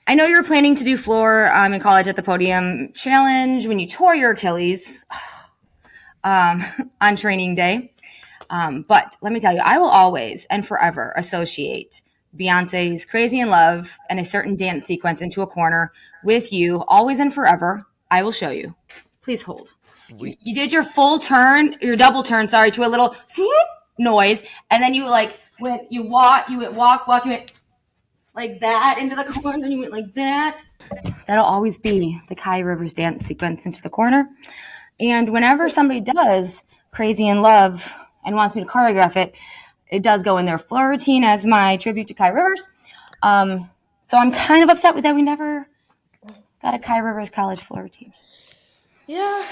I know you were planning to do floor in college at the podium challenge when you tore your Achilles on training day. But let me tell you, I will always and forever associate Beyonce's Crazy in Love and a certain dance sequence into a corner with you, always and forever. I will show you. Please hold. You did your full turn, your double turn, sorry, to a little noise. And then you went like that into the corner, and you went like that. That'll always be the Kai Rivers dance sequence into the corner. And whenever somebody does Crazy in Love and wants me to choreograph it, it does go in their floor routine as my tribute to Kai Rivers. So I'm kind of upset with that we never got a Kai Rivers college floor routine. Yeah.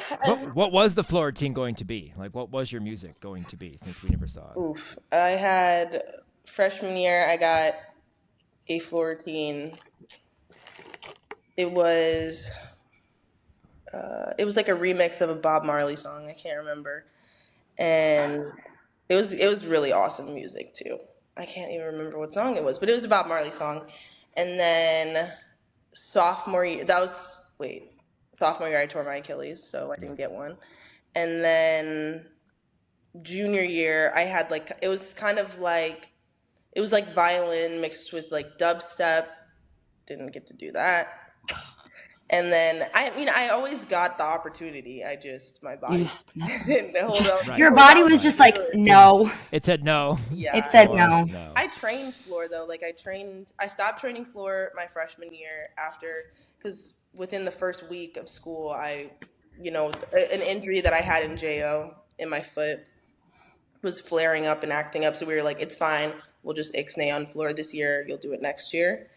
What was the floor routine going to be? Like, what was your music going to be, since we never saw it? Oof. I had freshman year, I got a floor routine. It was like a remix of a Bob Marley song. I can't remember. And it was really awesome music too. I can't even remember what song it was, but it was a Bob Marley song. And then sophomore year, I tore my Achilles, so I didn't get one. And then junior year, I had it was like violin mixed with like dubstep. Didn't get to do that. And then I always got the opportunity. My body didn't hold up. Right. Your body was just like, no. It said no. Yeah. It said no. I trained floor though. I stopped training floor my freshman year because within the first week of school, an injury that I had in Geaux in my foot was flaring up and acting up. So we were like, it's fine. We'll just ixnay on floor this year. You'll do it next year.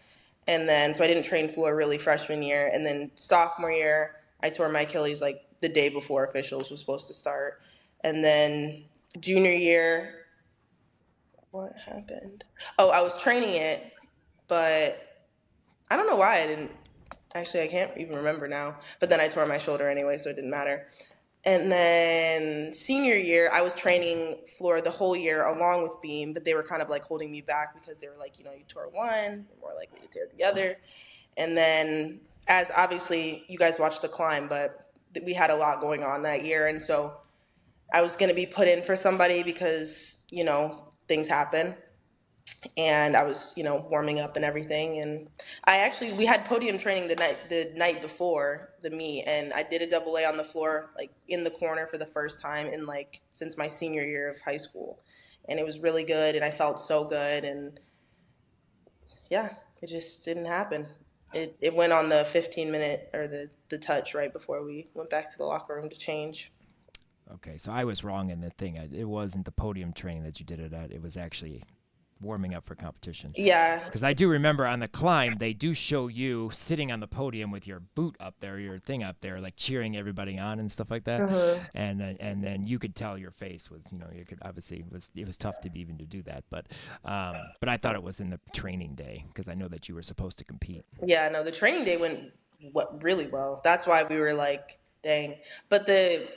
And then, so I didn't train floor really freshman year. And then sophomore year, I tore my Achilles the day before officials was supposed to start. And then junior year, what happened? Oh, I was training it, but I don't know why I didn't. Actually, I can't even remember now. But then I tore my shoulder anyway, so it didn't matter. And then senior year, I was training floor the whole year along with beam, but they were kind of holding me back because they were like, you tore one, you're more likely to tear the other. And then, as obviously you guys watched the climb, but we had a lot going on that year. And so I was going to be put in for somebody because, things happen. and I was, warming up and everything. And we had podium training the night before the meet, and I did a double A on the floor, like in the corner for the first time in like since my senior year of high school, and it was really good, and I felt so good, and yeah, it just didn't happen. It went on the 15-minute or the touch right before we went back to the locker room to change. Okay, so I was wrong in the thing. It wasn't the podium training that you did it at. It was actually warming up for competition. Yeah. Because I do remember on the climb, they do show you sitting on the podium with your boot up there, your thing up there, like cheering everybody on and stuff like that. And then you could tell your face was, you could obviously it was tough to even to do that. But I thought it was in the training day because I know that you were supposed to compete. Yeah, no, the training day went really well. That's why we were like, dang. But the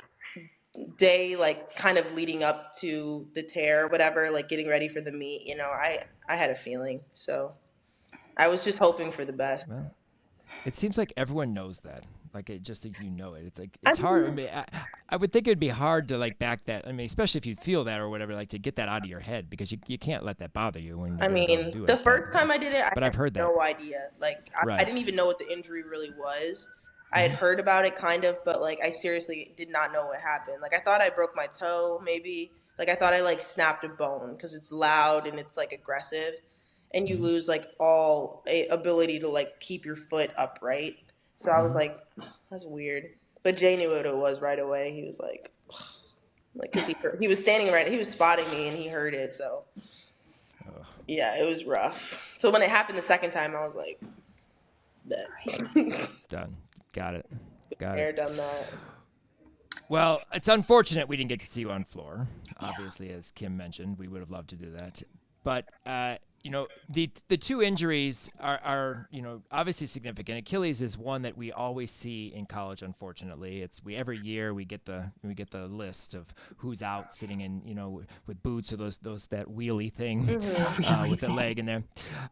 day, like, kind of leading up to the tear or whatever, like getting ready for the meet, I had a feeling. So I was just hoping for the best. Well, it seems like everyone knows that. Like, it just like it's like it's hard. I mean, I would think it'd be hard to like back that. I mean, especially if you feel that or whatever, like to get that out of your head because you can't let that bother you when you do it. The first time I did it, I've heard that. No idea. Like, Right. I didn't even know what the injury really was. I had heard about it kind of, but like I seriously did not know what happened. Like, I thought I broke my toe, maybe. Like, I thought I like snapped a bone because it's loud and it's like aggressive, and you lose like all ability to like keep your foot upright. So I was like, that's weird. But Jay knew what it was right away. He was like, because he was standing he was spotting me and he heard it. So yeah, it was rough. So when it happened the second time, I was like, bet. Done. Got it. Done that. Well, it's unfortunate we didn't get to see you on floor. Obviously, as Kim mentioned, we would have loved to do that. But the two injuries are obviously significant. Achilles is one that we always see in college. Unfortunately, every year we get the list of who's out sitting in with boots or those that wheelie thing with the leg in there.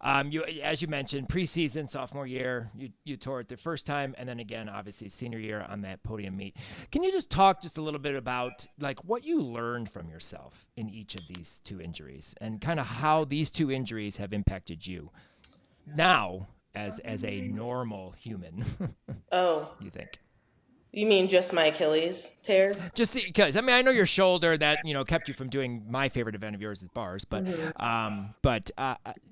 As you mentioned, preseason sophomore year you tore it the first time, and then again obviously senior year on that podium meet. Can you just talk just a little bit about like what you learned from yourself in each of these two injuries and kind of how these two injuries have impacted you now as a normal human? Oh, you think? You mean just my Achilles tear? Just because I know your shoulder that kept you from doing my favorite event of yours is bars, but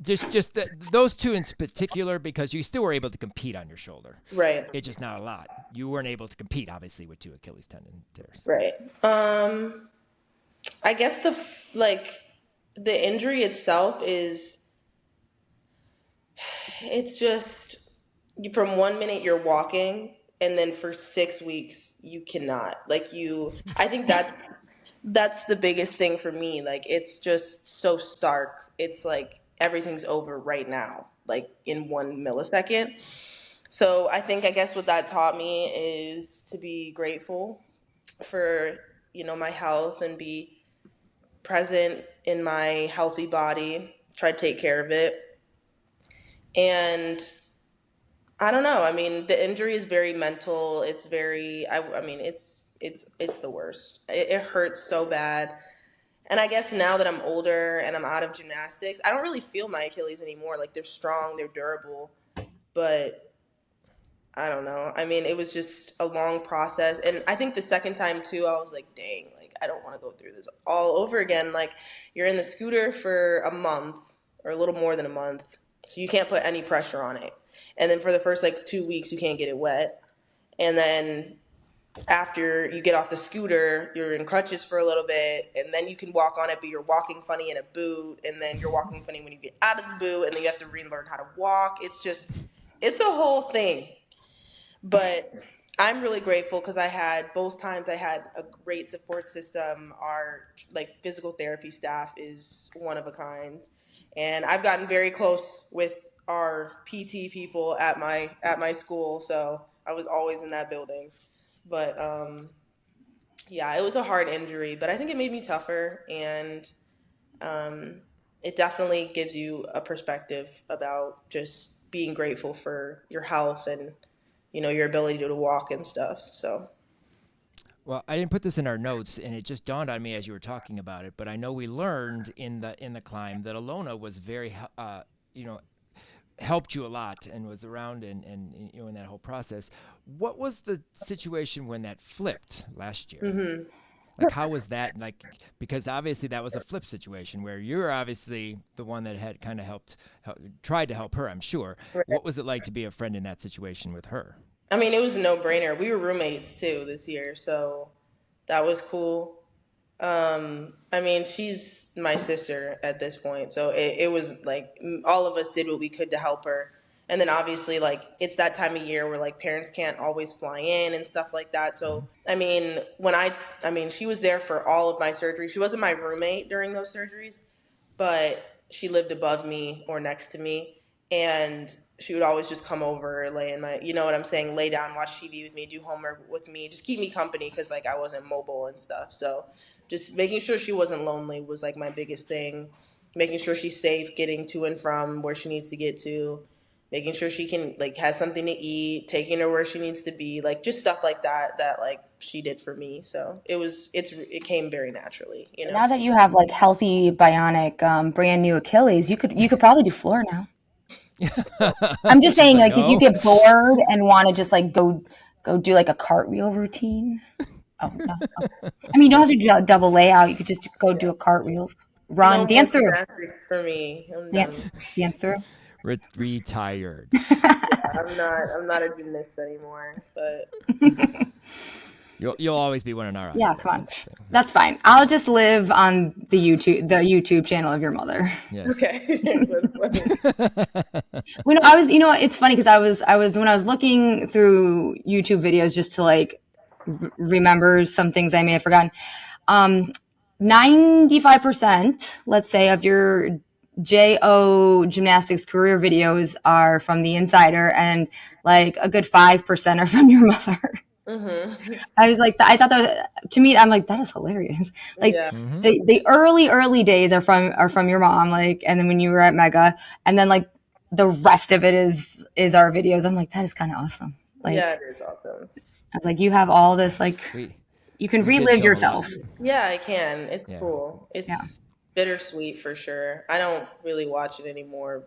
just those two in particular because you still were able to compete on your shoulder. Right. It's just not a lot. You weren't able to compete obviously with two Achilles tendon tears. Right. I guess the injury itself it's just from 1 minute you're walking and then for 6 weeks you cannot. I think that's the biggest thing for me. Like, it's just so stark. It's like everything's over right now, like in 1 millisecond. So I guess what that taught me is to be grateful for, my health and be present in my healthy body, try to take care of it. And I don't know. I mean, the injury is very mental. It's very, it's the worst. It hurts so bad. And I guess now that I'm older and I'm out of gymnastics, I don't really feel my Achilles anymore. Like, they're strong, they're durable, but I don't know. I mean, it was just a long process. And I think the second time too, I was like, dang, like, I don't want to go through this all over again. Like, you're in the scooter for a month or a little more than a month, so you can't put any pressure on it. And then for the first 2 weeks, you can't get it wet. And then after you get off the scooter, you're in crutches for a little bit, and then you can walk on it, but you're walking funny in a boot, and then you're walking funny when you get out of the boot, and then you have to relearn how to walk. It's a whole thing. But I'm really grateful because both times I had a great support system. Our physical therapy staff is one of a kind. And I've gotten very close with our PT people at my school, so I was always in that building. But yeah, it was a hard injury, but I think it made me tougher, and it definitely gives you a perspective about just being grateful for your health and your ability to walk and stuff. So Well, I didn't put this in our notes, and it just dawned on me as you were talking about it. But I know we learned in the climb that Alona was very, you know, helped you a lot and was around and you know in that whole process. What was the situation when that flipped last year? Mm-hmm. Like how was that like because obviously that was a flip situation where you're obviously the one that had kind of tried to help her, I'm sure. Right. What was it like to be a friend in that situation with her? I mean, it was a no-brainer. We were roommates too this year, so that was cool. I mean, she's my sister at this point, so it was like all of us did what we could to help her. And then obviously, like, it's that time of year where like parents can't always fly in and stuff like that. So, I mean, I mean, she was there for all of my surgeries. She wasn't my roommate during those surgeries, but she lived above me or next to me, and she would always just come over, lay in my, you know what I'm saying, lay down, watch TV with me, do homework with me, just keep me company because like I wasn't mobile and stuff. So just making sure she wasn't lonely was like my biggest thing. Making sure she's safe getting to and from where she needs to get to, making sure she can like has something to eat, taking her where she needs to be, like just stuff like that like she did for me. So it came very naturally, you know. Now that you have like healthy bionic brand new Achilles, you could probably do floor now. I'm just saying, like, if you get bored and want to just like go do like a cartwheel routine. Oh no! Okay. I mean, you don't have to do a double layout. You could just go do a cartwheel, run, No dance more through. gymnastics for me. I'm Yeah, done. dance through. Retired. I'm not a gymnast anymore, but You'll always be one in our eyes. Yeah, come on. That's fine. I'll just live on the YouTube channel of your mother. Yes. okay. When I was, it's funny because I was when I was looking through YouTube videos just to like remember some things I may have forgotten. 95%, let's say, of your Geaux gymnastics career videos are from the insider, and like a good 5% are from your mother. Mm-hmm. I was like, I thought that to me, I'm like, that is hilarious. Like Yeah. the early days are from your mom, like, and then when you were at Mega, and then like the rest of it is our videos. I'm like, that is kind of awesome. Like, Yeah, it is awesome. I was like, you have all this, like, you can relive yourself. Yeah, I can. It's Yeah. cool. It's bittersweet for sure. I don't really watch it anymore,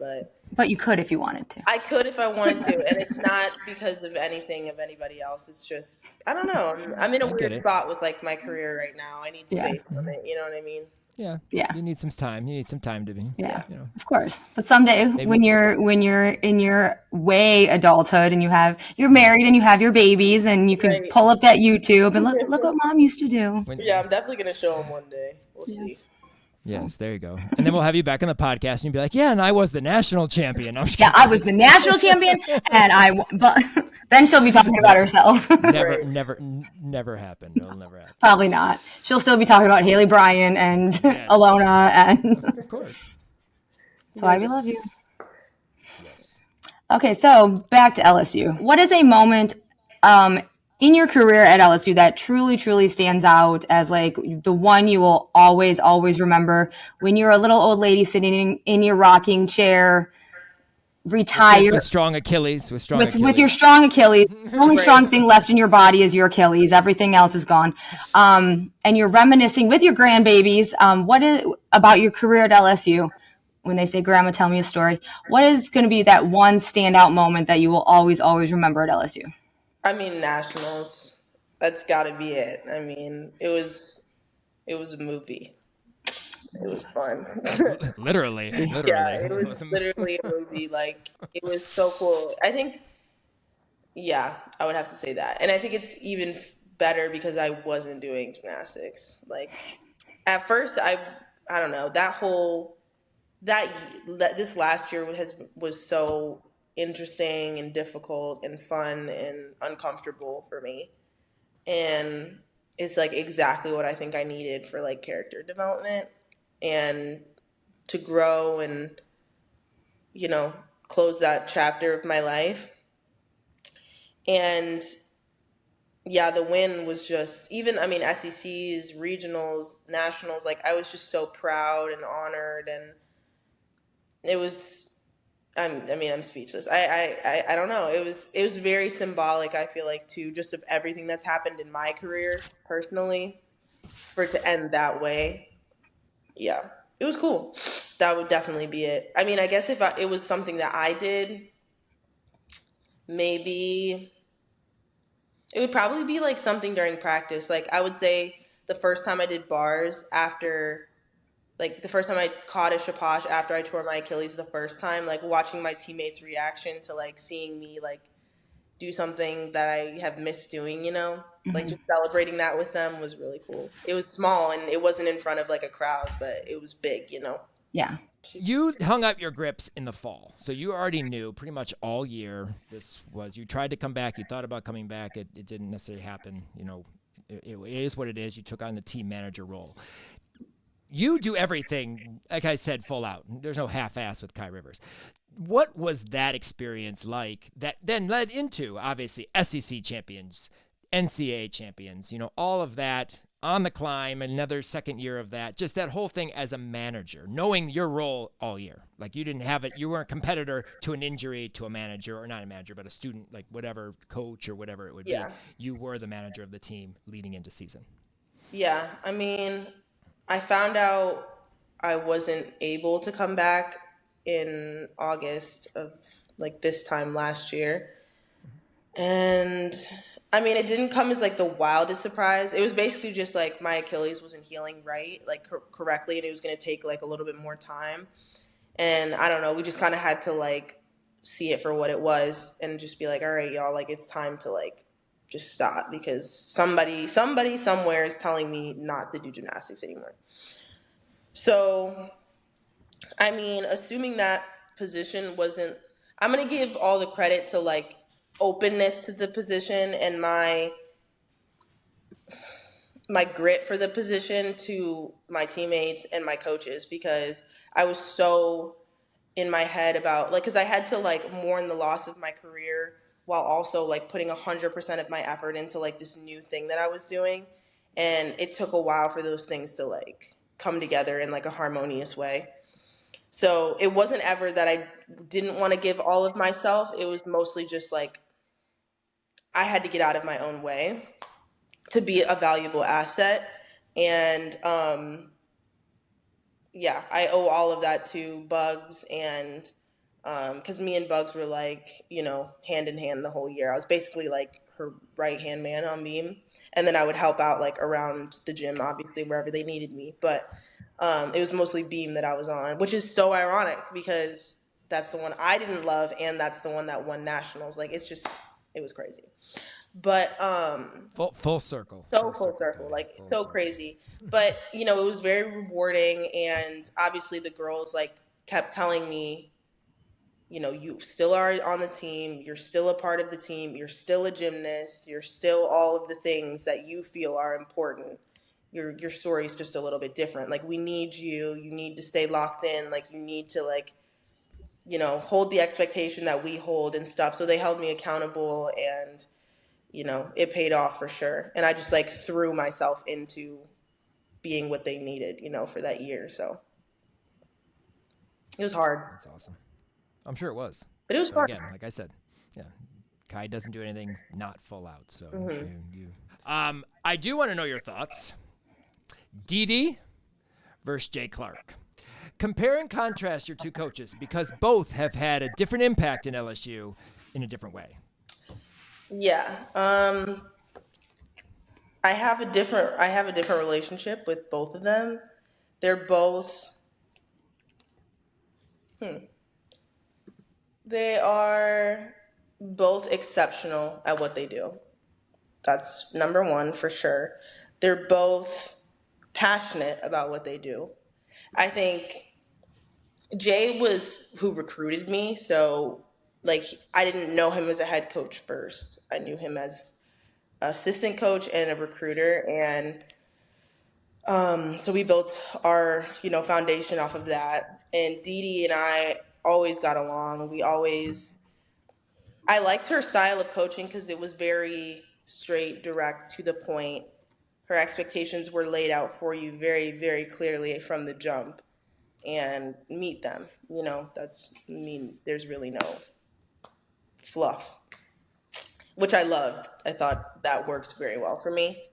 But you could if you wanted to. I could if I wanted to, and it's not because of anything of anybody else. It's just I don't know. I'm in a weird spot with like my career right now. I need space from it. You know what I mean? Yeah. You need some time. You need some time to be. Yeah. You know. Of course. But someday when you're in your way adulthood and you're married and you have your babies and you can pull up that YouTube and look what mom used to do. Yeah, I'm definitely gonna show them one day. We'll see. Yes, there you go. And then we'll have you back on the podcast and you'll be like, yeah, and I was the national champion. I was the national champion, and but then she'll be talking about herself. Never happened. It'll never happen. Probably not. She'll still be talking about Haley Bryan and Alona, and of course. So we love you. Yes. Okay, so back to LSU. What is a moment in your career at LSU that truly stands out as like the one you will always remember when you're a little old lady sitting in your rocking chair, retired with strong Achilles, with your strong Achilles? The only strong thing left in your body is your Achilles. Everything else is gone. And you're reminiscing with your grandbabies. What is about your career at LSU? When they say, "Grandma, tell me a story," what is going to be that one standout moment that you will always remember at LSU? I mean, nationals. That's got to be it. I mean, it was a movie. It was fun. literally. Yeah, it was literally a movie. Like, it was so cool. I think, yeah, I would have to say that. And I think it's even better because I wasn't doing gymnastics. Like, at first, I don't know, this last year was so interesting and difficult and fun and uncomfortable for me, and it's like exactly what I think I needed for like character development and to grow and close that chapter of my life. And yeah, the win was just SECs, regionals, nationals, like I was just so proud and honored, and it was I'm speechless. I don't know. It was very symbolic, I feel like, too, just of everything that's happened in my career personally, for it to end that way. Yeah, it was cool. That would definitely be it. I mean, I guess if it was something that I did, maybe it would probably be like something during practice. Like, I would say the first time I did bars after, like the first time I caught a shaposh after I tore my Achilles the first time, like watching my teammates' reaction to like seeing me like do something that I have missed doing, you know? Like just celebrating that with them was really cool. It was small and it wasn't in front of like a crowd, but it was big, you know? Yeah. You hung up your grips in the fall, so you already knew pretty much all year you tried to come back, you thought about coming back, it didn't necessarily happen, you know, it is what it is, you took on the team manager role. You do everything, like I said, full out. There's no half-ass with Kai Rivers. What was that experience like that then led into, obviously, SEC champions, NCAA champions, you know, all of that on the climb, another second year of that, just that whole thing as a manager, knowing your role all year. Like you didn't have it, you weren't a competitor to an injury to a manager, or not a manager, but a student, like whatever, coach or whatever it would be. You were the manager of the team leading into season. Yeah, I mean, I found out I wasn't able to come back in August of like this time last year. And I mean, it didn't come as like the wildest surprise. It was basically just like my Achilles wasn't healing right, like correctly, and it was going to take like a little bit more time. And I don't know, we just kind of had to like see it for what it was and just be like, all right, y'all, like it's time to like just stop because somebody somewhere is telling me not to do gymnastics anymore. So, I mean, assuming that position wasn't, I'm going to give all the credit to like openness to the position and my grit for the position to my teammates and my coaches, because I was so in my head about like, because I had to like mourn the loss of my career while also like putting 100% of my effort into like this new thing that I was doing. And it took a while for those things to like come together in like a harmonious way. So it wasn't ever that I didn't want to give all of myself. It was mostly just like I had to get out of my own way to be a valuable asset. And yeah, I owe all of that to Bugs, and because me and Bugs were like, you know, hand in hand the whole year. I was basically like her right hand man on beam, and then I would help out like around the gym, obviously wherever they needed me. But it was mostly beam that I was on, which is so ironic because that's the one I didn't love, and that's the one that won nationals. Like it's just, it was crazy. But full circle. So full circle, like so crazy. But you know, it was very rewarding, and obviously the girls like kept telling me, you know, you still are on the team, you're still a part of the team, you're still a gymnast, you're still all of the things that you feel are important. Your story's just a little bit different. Like we need you, you need to stay locked in, like you need to like, you know, hold the expectation that we hold and stuff. So they held me accountable, and you know, it paid off for sure. And I just like threw myself into being what they needed, you know, for that year. So it was hard. That's awesome. I'm sure it was. But it was fun. Again, like I said, yeah, Kai doesn't do anything not full out. So I do want to know your thoughts. DEE DEE versus Jay Clark. Compare and contrast your two coaches because both have had a different impact in LSU in a different way. Yeah. I have a different relationship with both of them. They're both they are both exceptional at what they do. That's number one for sure. They're both passionate about what they do. I think Jay was who recruited me, so like I didn't know him as a head coach first. I knew him as assistant coach and a recruiter, and so we built our, you know, foundation off of that. And DEE DEE and I always got along. I liked her style of coaching because it was very straight, direct, to the point. Her expectations were laid out for you very, very clearly from the jump. and meet them. There's really no fluff, which I loved. I thought that works very well for me.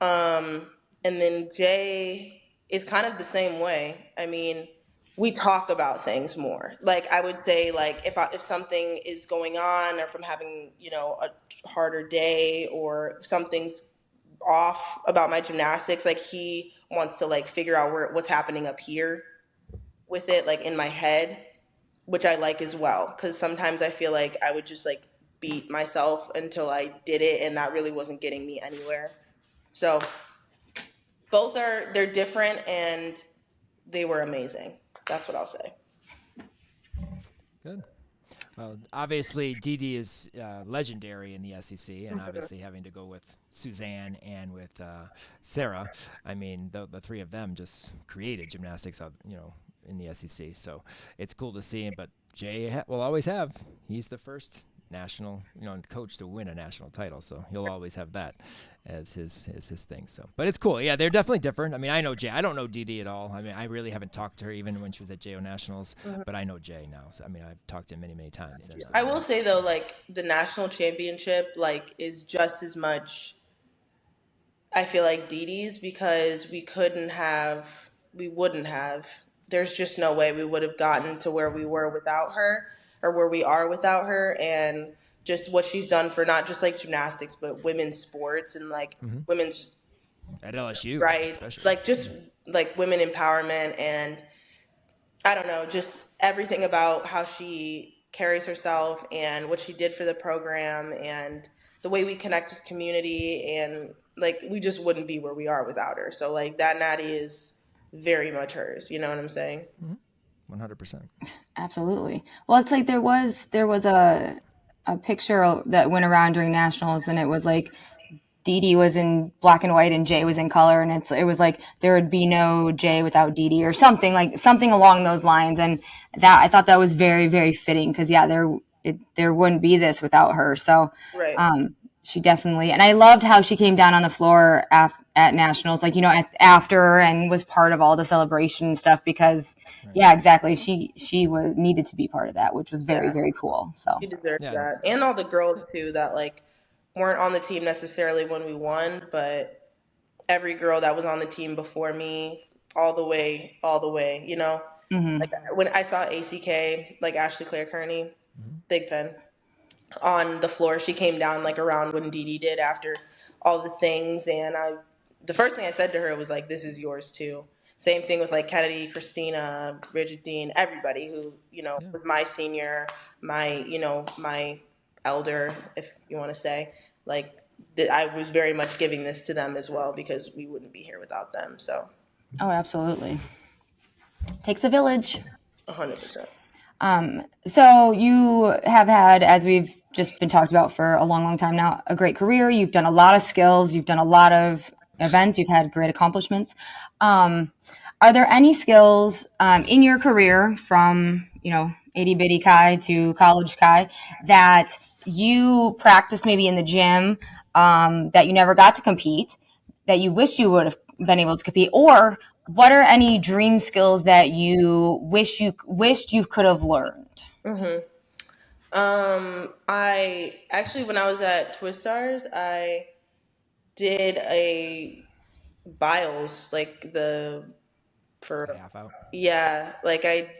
And then Jay is kind of the same way. I mean, we talk about things more. Like I would say, like if something is going on, or if I'm having a harder day, or if something's off about my gymnastics, like he wants to like figure out what's happening up here with it, like in my head, which I like as well. Because sometimes I feel like I would just like beat myself until I did it, and that really wasn't getting me anywhere. So they're different, and they were amazing. That's what I'll say. Good. Well, obviously, DE DEE is legendary in the SEC, and obviously having to go with Suzanne and with Sarah, I mean, the three of them just created gymnastics, in the SEC. So it's cool to see. But Jay will always have. He's the first national, coach to win a national title. So he'll always have that as his thing. So, but it's cool. Yeah, they're definitely different. I mean, I know Jay. I don't know DE DEE at all. I mean, I really haven't talked to her even when she was at JO Nationals, but I know Jay now. So, I mean, I've talked to him many, many times. I will say though, like the national championship, like is just as much, I feel like DE DEE's, because we wouldn't have, there's just no way we would have gotten to where we were without her, or where we are without her. And just what she's done for not just like gymnastics, but women's sports, and like women's at LSU, rights, especially. like just like women empowerment, and I don't know, just everything about how she carries herself and what she did for the program, and the way we connect with community, and like we just wouldn't be where we are without her. So like that natty is very much hers. You know what I'm saying? 100%. Absolutely. Well, it's like there was a picture that went around during nationals, and it was like DE DEE was in black and white and Jay was in color, and it was like there would be no Jay without DE DEE, or something along those lines. And that, I thought that was very, very fitting, because there wouldn't be this without her. So Right. she definitely, and I loved how she came down on the floor at nationals, like, after, and was part of all the celebration and stuff, because yeah, exactly. She needed to be part of that, which was very, very cool. So She deserves that. And all the girls too that like weren't on the team necessarily when we won, but every girl that was on the team before me, all the way, Like when I saw ACK, like Ashley Claire Kearney, Big Pen, on the floor, she came down like around when DE DEE did, after all the things, and the first thing I said to her was like, "This is yours too." Same thing with like Kennedy, Christina, Bridget Dean, everybody who was my senior, my elder, if you want to say, like I was very much giving this to them as well, because we wouldn't be here without them. So. Oh, absolutely. Takes a village. 100%. So you have had, as we've just been talked about for a long, long time now, a great career. You've done a lot of skills. You've done a lot of events. You've had great accomplishments. Are there any skills in your career, from itty bitty Kai to college Kai, that you practiced maybe in the gym, that you never got to compete, that you wish you would have been able to compete? Or what are any dream skills that you wished you could have learned? I actually, when I was at Twist Stars, I did a bios, like for Half out. yeah, like I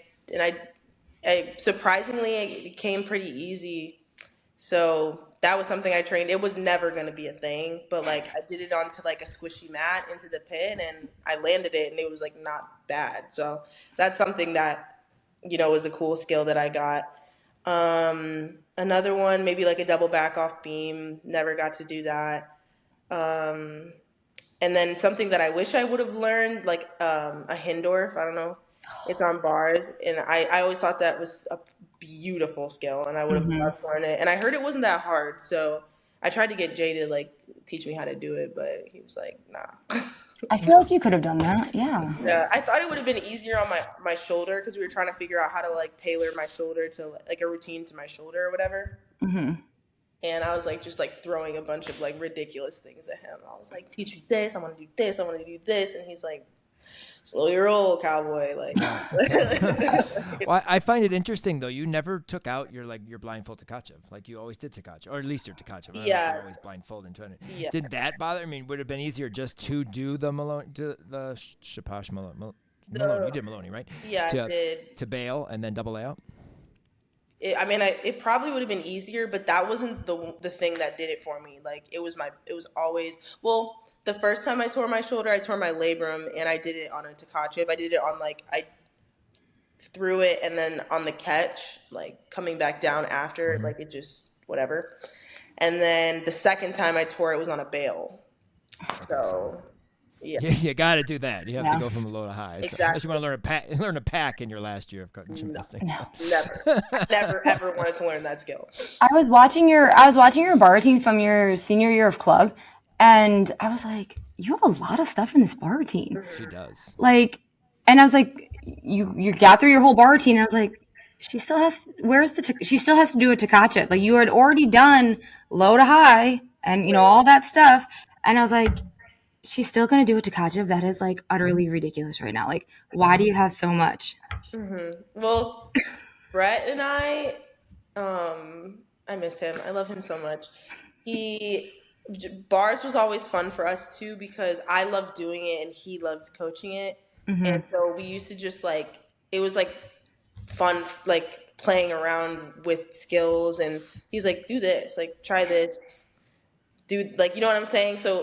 surprisingly, it came pretty easy. So that was something I trained. It was never going to be a thing, but like I did it onto like a squishy mat into the pit, and I landed it, and it was like not bad. So that's something that was a cool skill that I got. Another one, maybe like a double back off beam. Never got to do that. And then something that I wish I would have learned, like a Hindorf. I don't know. It's on bars, and I always thought that was a beautiful skill, and I would have loved to learn it. And I heard it wasn't that hard, so I tried to get Jay to like teach me how to do it, but he was like, nah. I feel like you could have done that. Yeah. Yeah, I thought it would have been easier on my shoulder, because we were trying to figure out how to like tailor my shoulder to like a routine to my shoulder or whatever. And I was like just like throwing a bunch of like ridiculous things at him. I was like, teach me this, I want to do this, I want to do this, and he's like, slow your roll, cowboy. Like, Well, I find it interesting though. You never took out your blindfold Tkachev. Like you always did Tkachev, or at least your Tkachev. I don't know if Yeah. you always blindfold into it. Yeah. Did that bother? I mean, would it have been easier just to do the Maloney, Shaposh Maloney? Maloney, you did Maloney, right? Yeah, I did. To bail and then double layout. It probably would have been easier, but that wasn't the thing that did it for me. Like it was always, well, the first time I tore my shoulder, I tore my labrum, and I did it on a Tkachev. I did it on I threw it, and then on the catch, like coming back down after, like it just whatever. And then the second time I tore it was on a bail. So yeah, You got to do that. You have to go from low to high. Exactly. So, unless you want to learn a pack in your last year of gymnastics. never, ever wanted to learn that skill. I was watching your bar routine from your senior year of club, and I was like, you have a lot of stuff in this bar routine. She does. Like, and I was like, you got through your whole bar routine, and I was like, she still has to do a Tkachev. Like you had already done low to high and all that stuff, and I was like, she's still going to do a Tkachev. That is like utterly ridiculous right now. Like, why do you have so much? Mm-hmm. Well, Brett and I miss him. I love him so much. Bars was always fun for us too, because I loved doing it and he loved coaching it. Mm-hmm. And so we used to just it was fun, playing around with skills, and he's like, do this, try this, do, you know what I'm saying? So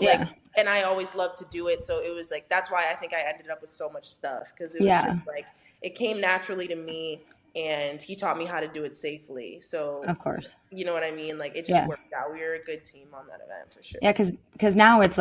and I always loved to do it. So it was that's why I think I ended up with so much stuff, because it was just it came naturally to me, and he taught me how to do it safely. So of course, you know what I mean? It just worked out. We were a good team on that event for sure. Yeah, because now it's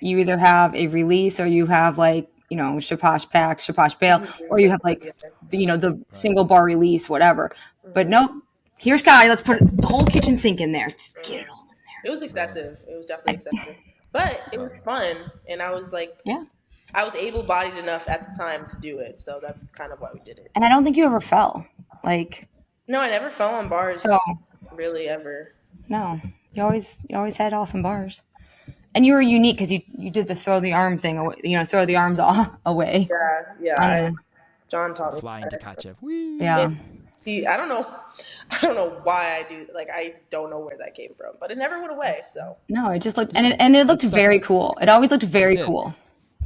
you either have a release or you have Shaposh pack, Shaposh bail, or you have the single bar release, whatever. But nope, here's Kai. Let's put the whole kitchen sink in there. Just get it all in there. It was excessive. It was definitely excessive. But it was fun, and I was I was able-bodied enough at the time to do it, so that's kind of why we did it. And I don't think you ever fell. No, I never fell on bars, really, ever. No, you always had awesome bars, and you were unique because you did the throw the arm thing, throw the arms away. Yeah. John taught me. Flying Tkachev. Yeah. I don't know why I do. I don't know where that came from, but it never went away. So no, it just looked, and it looked very cool. It always looked very cool.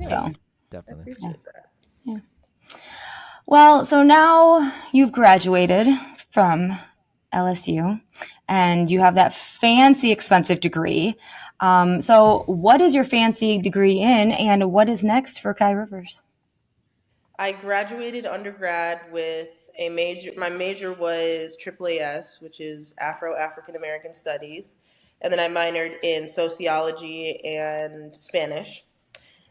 Yeah, so definitely. I appreciate that. Yeah. Well, so now you've graduated from LSU, and you have that fancy, expensive degree. So what is your fancy degree in, and what is next for Kai Rivers? I graduated undergrad with a major. My major was AAAS, which is African American Studies, and then I minored in sociology and Spanish,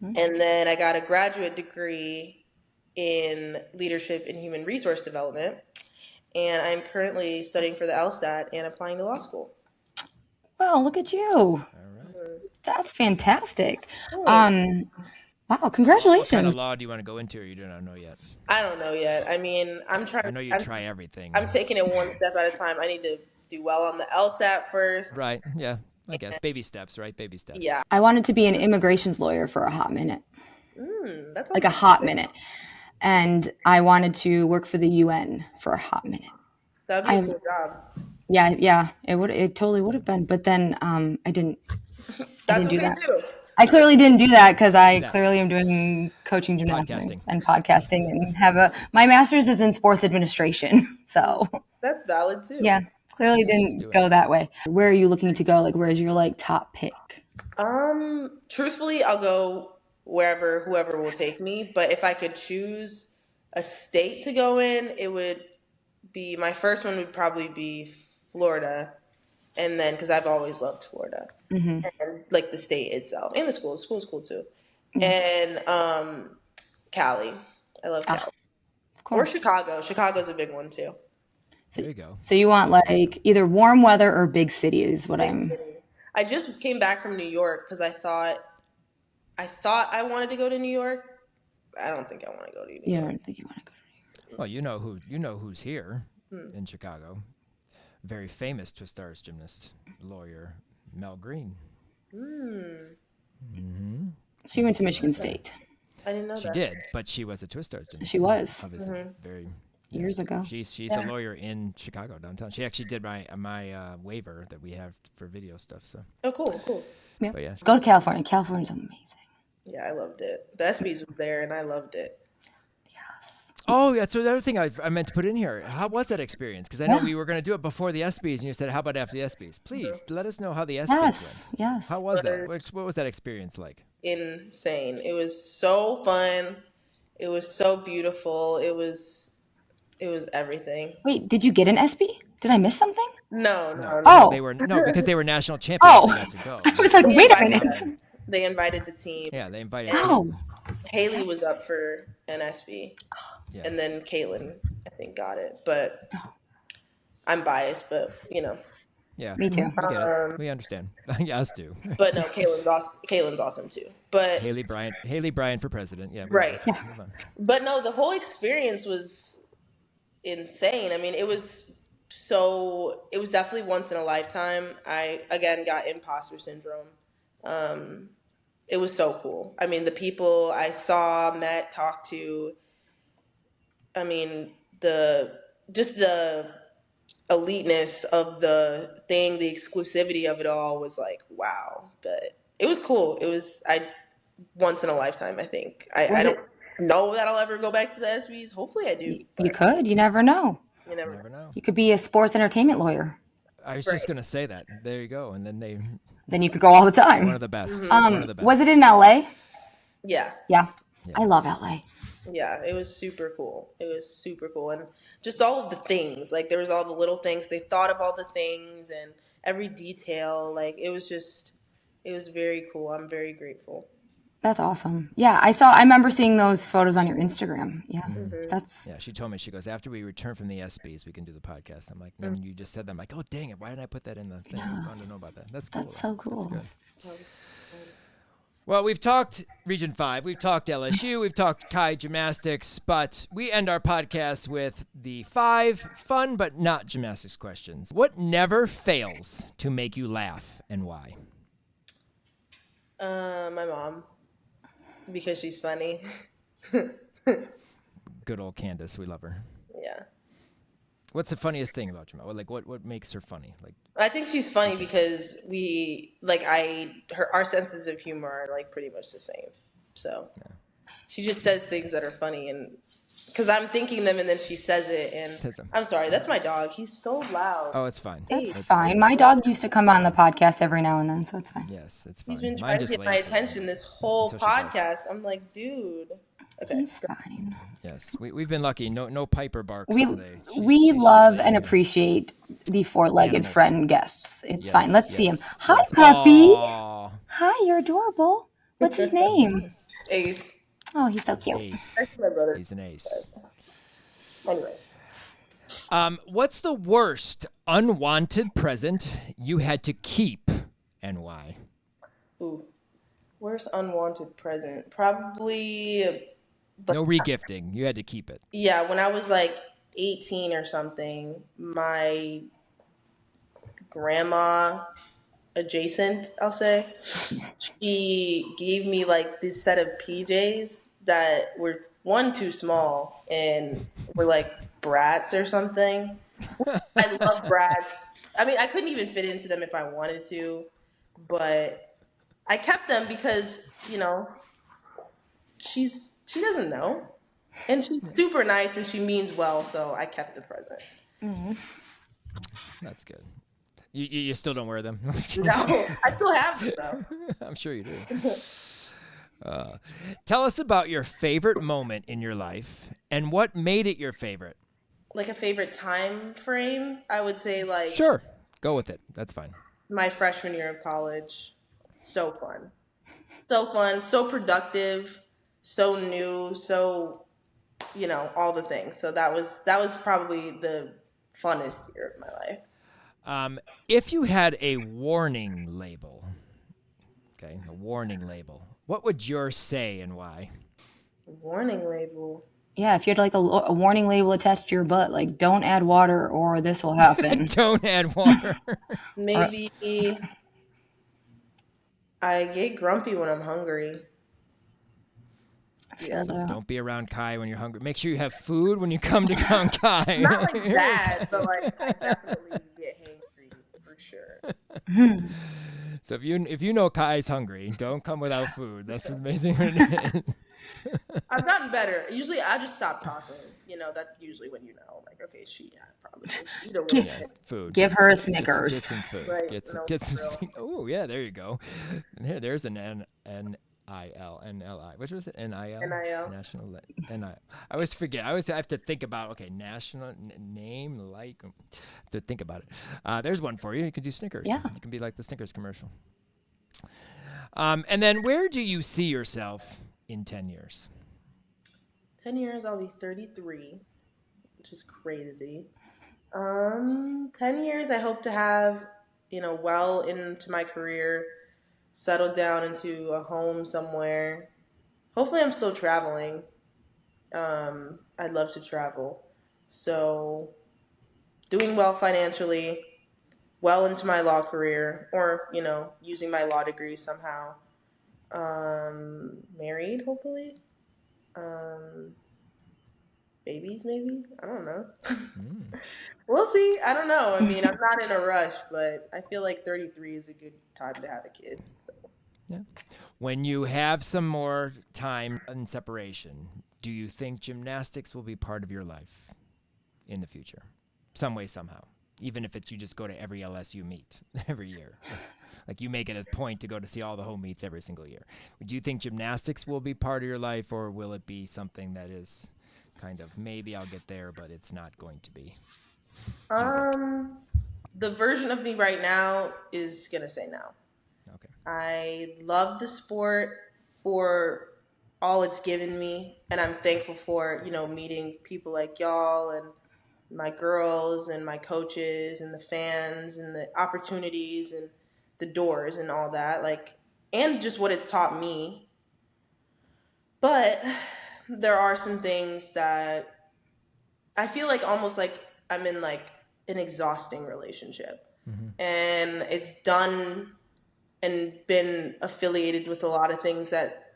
and then I got a graduate degree in leadership and human resource development, and I'm currently studying for the LSAT and applying to law school. Well, look at you! All right. That's fantastic. Wow, congratulations. What kind of law do you want to go into, or you do not know yet? I don't know yet. I mean, I'm trying. I know you try everything. I'm taking it one step at a time. I need to do well on the LSAT first. Right. Yeah. I guess baby steps, right? Baby steps. Yeah. I wanted to be an immigrations lawyer for a hot minute. That's a hot minute. And I wanted to work for the UN for a hot minute. That'd be a cool job. Yeah. It totally would have been. But then I didn't. That's do okay that. too. I clearly didn't do that because I clearly am doing coaching gymnastics and podcasting, and my master's is in sports administration. So that's valid too. Yeah, clearly didn't go that way. Where are you looking to go? Where's your top pick? Truthfully, I'll go whoever will take me. But if I could choose a state to go in, it would be, my first one would probably be Florida. And then, because I've always loved Florida, and the state itself, and the school. The school's cool too. And Cali, I love Cali, or Chicago. Chicago's a big one too. There you go. So you want either warm weather or big city is what I'm. I just came back from New York because I thought I wanted to go to New York. I don't think I want to go to New York. You don't think you want to go to New York? Well, you know who's here in Chicago. Very famous twist stars gymnast, lawyer, Mel Green. She went to Michigan State. I didn't know She that. did, but she was a Twist Stars, didn't She was. Obviously, very years ago. She's a lawyer in Chicago downtown. She actually did my waiver that we have for video stuff. So. Oh, cool. Yeah. But yeah. Go to California. California's amazing. Yeah, I loved it. The ESPYs were there, and I loved it. Oh, yeah. So the other thing I meant to put in here, how was that experience? Because I know we were going to do it before the ESPYs, and you said, how about after the ESPYs? Please let us know how the ESPYs went. Yes. How was that? What was that experience like? Insane. It was so fun. It was so beautiful. It was everything. Wait, did you get an ESPY? Did I miss something? No. Oh. Because they were national champions. Oh. They got to go. I was like, wait a minute. They invited the team. Yeah, they invited. Oh. Haley was up for an ESPY, and then Caitlin, I think, got it. But I'm biased, but Yeah, Me too. We get it. We understand. Yeah, us too. But no, Caitlin's awesome too. But Haley Bryant for president. Yeah. Right. Yeah. But no, the whole experience was insane. I mean, it was definitely once in a lifetime. I again got imposter syndrome. It was so cool. I mean, the people I saw, met, talked to. I mean, the eliteness of the thing, the exclusivity of it all was like, wow. But it was cool. It was once in a lifetime, I think. I don't know that I'll ever go back to the ESPYs. Hopefully I do. You could. You never know. You never Never know. You could be a sports entertainment lawyer. I was just going to say that. There you go. And then Then you could go all the time. one of the best. One of the best. Was it in LA? Yeah. Yeah. I love LA. Yeah, it was super cool. And just all of the things. Like, there was all the little things. They thought of all the things and every detail. Like, it was very cool. I'm very grateful. That's awesome. Yeah, I remember seeing those photos on your Instagram. Yeah. That's Yeah, she told me, she goes, after we return from the ESPYs, we can do the podcast. I'm like, then you just said that. I'm like, oh, dang it. Why didn't I put that in the thing? I wanted to know about that. That's cool. That's so cool. That's good. Well, we've talked Region 5, we've talked LSU, we've talked Chi Gymnastics, but we end our podcast with the 5 fun but not gymnastics questions. What never fails to make you laugh and why? My mom, because she's funny. Good old Candace, we love her. Yeah. What's the funniest thing about Jamal? Like, what makes her funny? Like, I think she's funny because our senses of humor are like pretty much the same. So she just says things that are funny, and because I'm thinking them and then she says it, and I'm sorry, that's my dog. He's so loud. Oh, it's fine. That's fine. My dog used to come on the podcast every now and then, so it's fine. Yes, it's fine. He's been Mine trying to just get my lays attention this whole until she barks. podcast. I'm like, dude. Okay. He's fine. Yes, we've been lucky. No Piper barks today. We She's love just and laying appreciate the four-legged Animals. friend guests. It's Yes, fine. Let's see him. yes, Hi, yes. puppy. Aw, Hi, you're adorable. What's his name? Ace. Oh, he's so cute. ace. That's my brother. He's an ace. Anyway. What's the worst unwanted present you had to keep and why? Ooh. Worst unwanted present? Probably. No regifting. You had to keep it. Yeah, when I was like 18 or something, my grandma adjacent, I'll say, she gave me like this set of PJs that were too small and were like brats or something. I love brats. I mean, I couldn't even fit into them if I wanted to, but I kept them because, she doesn't know. And she's super nice and she means well, so I kept the present. That's good. You still don't wear them? No, I still have them though. I'm sure you do. Tell us about your favorite moment in your life and what made it your favorite. Like a favorite time frame, I would say like Sure. Go with it. That's fine. my freshman year of college. So fun. So fun, so productive, so new, so all the things. So that was probably the funnest year of my life. If you had a warning label, what would yours say and why? Warning label. Yeah, if you had like a warning label attached to your butt, like don't add water or this will happen. Don't add water. Maybe I get grumpy when I'm hungry. feel that. Don't be around Kai when you're hungry. Make sure you have food when you come to Crown Kai. Not like that, but like I definitely get hangry for sure. So if you know Kai's hungry, don't come without food. That's amazing. What it is. I've gotten better. Usually I just stop talking. That's usually when like, okay, probably eat a little bit. Food. Give her a Snickers. Get some food. Right, Get some. Oh yeah, there you go. And there's an NIL. Which was it? NIL. National. NIL. I always forget. I have to think about. National name like. I have to think about it. There's one for you. You can do Snickers. Yeah. You can be like the Snickers commercial. And then where do you see yourself in 10 years? 10 years, I'll be 33, which is crazy. 10 years, I hope to have, well into my career, settled down into a home somewhere. Hopefully I'm still traveling. I'd love to travel. So doing well financially, well into my law career, or, using my law degree somehow. Married, hopefully. Babies, maybe? I don't know. We'll see. I don't know. I mean, I'm not in a rush, but I feel like 33 is a good time to have a kid. So. Yeah. When you have some more time and separation, do you think gymnastics will be part of your life in the future? Some way, somehow. Even if it's you just go to every LSU meet every year. Like you make it a point to go to see all the home meets every single year. Do you think gymnastics will be part of your life, or will it be something that is kind of maybe I'll get there, but it's not going to be? The version of me right now is going to say no. Okay. I love the sport for all it's given me, and I'm thankful for, meeting people like y'all and my girls and my coaches and the fans and the opportunities and the doors and all that, and just what it's taught me. But there are some things that I feel like almost like I'm in like an exhausting relationship. And it's done and been affiliated with a lot of things that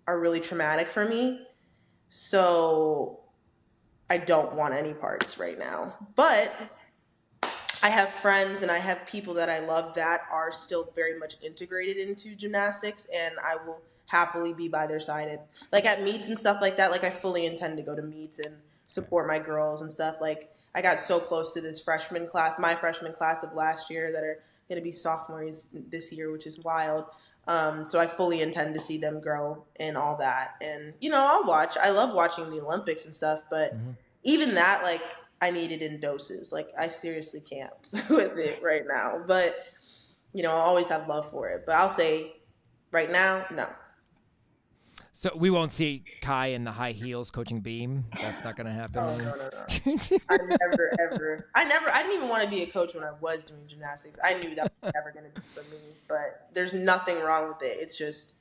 are really traumatic for me. So I don't want any parts right now. But I have friends and I have people that I love that are still very much integrated into gymnastics, and I will happily be by their side. And like at meets and stuff like that, I fully intend to go to meets and support my girls and stuff. I got so close to this my freshman class of last year that are going to be sophomores this year, which is wild. So I fully intend to see them grow and all that. And, I'll watch. I love watching the Olympics and stuff, but even that, I need it in doses. I seriously can't with it right now. But, I'll always have love for it. But I'll say right now, no. So we won't see Kai in the high heels coaching beam? That's not going to happen? Oh, no. I didn't even want to be a coach when I was doing gymnastics. I knew that was never going to be for me. But there's nothing wrong with it. It's just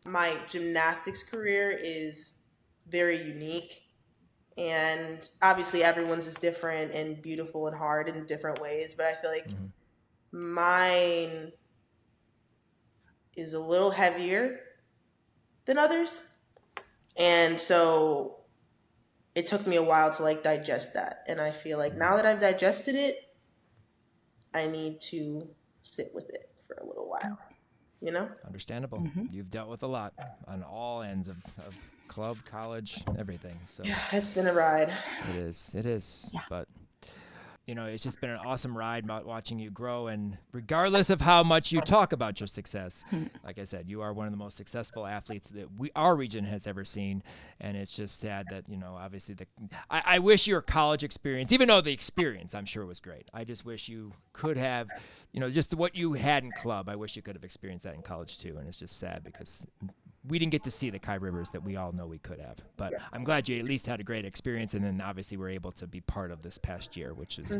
my gymnastics career is very unique. And obviously everyone's is different and beautiful and hard in different ways. But I feel like mine is a little heavier than others. And so it took me a while to digest that. And I feel like now that I've digested it, I need to sit with it for a little while, Understandable. You've dealt with a lot on all ends of club, college, everything. So yeah, it's been a ride. It is. Yeah. But it's just been an awesome ride watching you grow. And regardless of how much you talk about your success, like I said, you are one of the most successful athletes that our region has ever seen. And it's just sad that, obviously I wish your college experience, even though the experience I'm sure was great, I just wish you could have, just what you had in club. I wish you could have experienced that in college too. And it's just sad because we didn't get to see the Kai Rivers that we all know we could have. But I'm glad you at least had a great experience, and then obviously we're able to be part of this past year, which is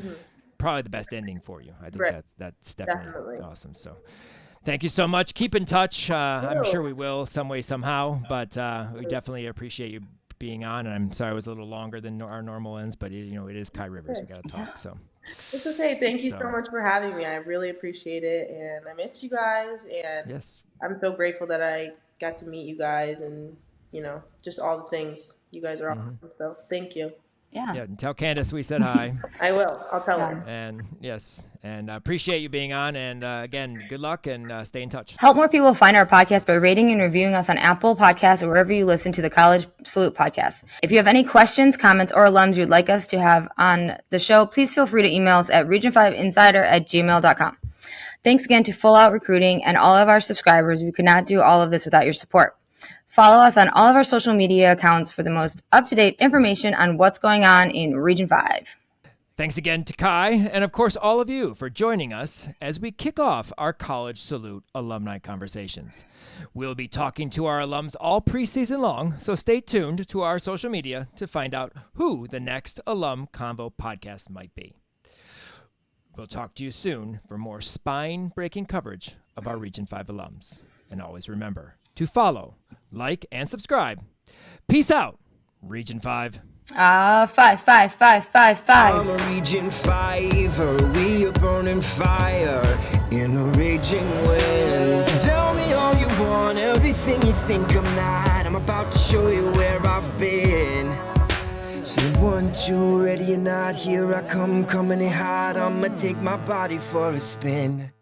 probably the best ending for you. I think that's definitely awesome. So thank you so much. Keep in touch. I'm sure we will some way, somehow, but we definitely appreciate you being on. And I'm sorry it was a little longer than our normal ends, but it is Kai Rivers. We got to talk. So it's okay. Thank you so much for having me. I really appreciate it. And I miss you guys. And yes, I'm so grateful that I got to meet you guys and, just all the things. You guys are awesome. So thank you. Yeah. Yeah, and tell Candace we said hi. I will. I'll tell her. And yes, and I appreciate you being on. And again, good luck and stay in touch. Help more people find our podcast by rating and reviewing us on Apple Podcasts or wherever you listen to the College Salute podcast. If you have any questions, comments, or alums you'd like us to have on the show, please feel free to email us at region5insider@gmail.com. Thanks again to Full Out Recruiting and all of our subscribers. We could not do all of this without your support. Follow us on all of our social media accounts for the most up-to-date information on what's going on in Region 5. Thanks again to Kai and, of course, all of you for joining us as we kick off our College Salute alumni conversations. We'll be talking to our alums all preseason long, so stay tuned to our social media to find out who the next Alum Convo podcast might be. We'll talk to you soon for more spine-breaking coverage of our Region 5 alums. And always remember to follow, like, and subscribe. Peace out, Region 5. 5, 5, 5, 5, 5. I'm a Region 5er, we are burning fire in a raging wind. Tell me all you want, everything you think I'm not. I'm about to show you where I've been. Say 1, 2, ready or not, here I come, coming in hot. I'ma take my body for a spin.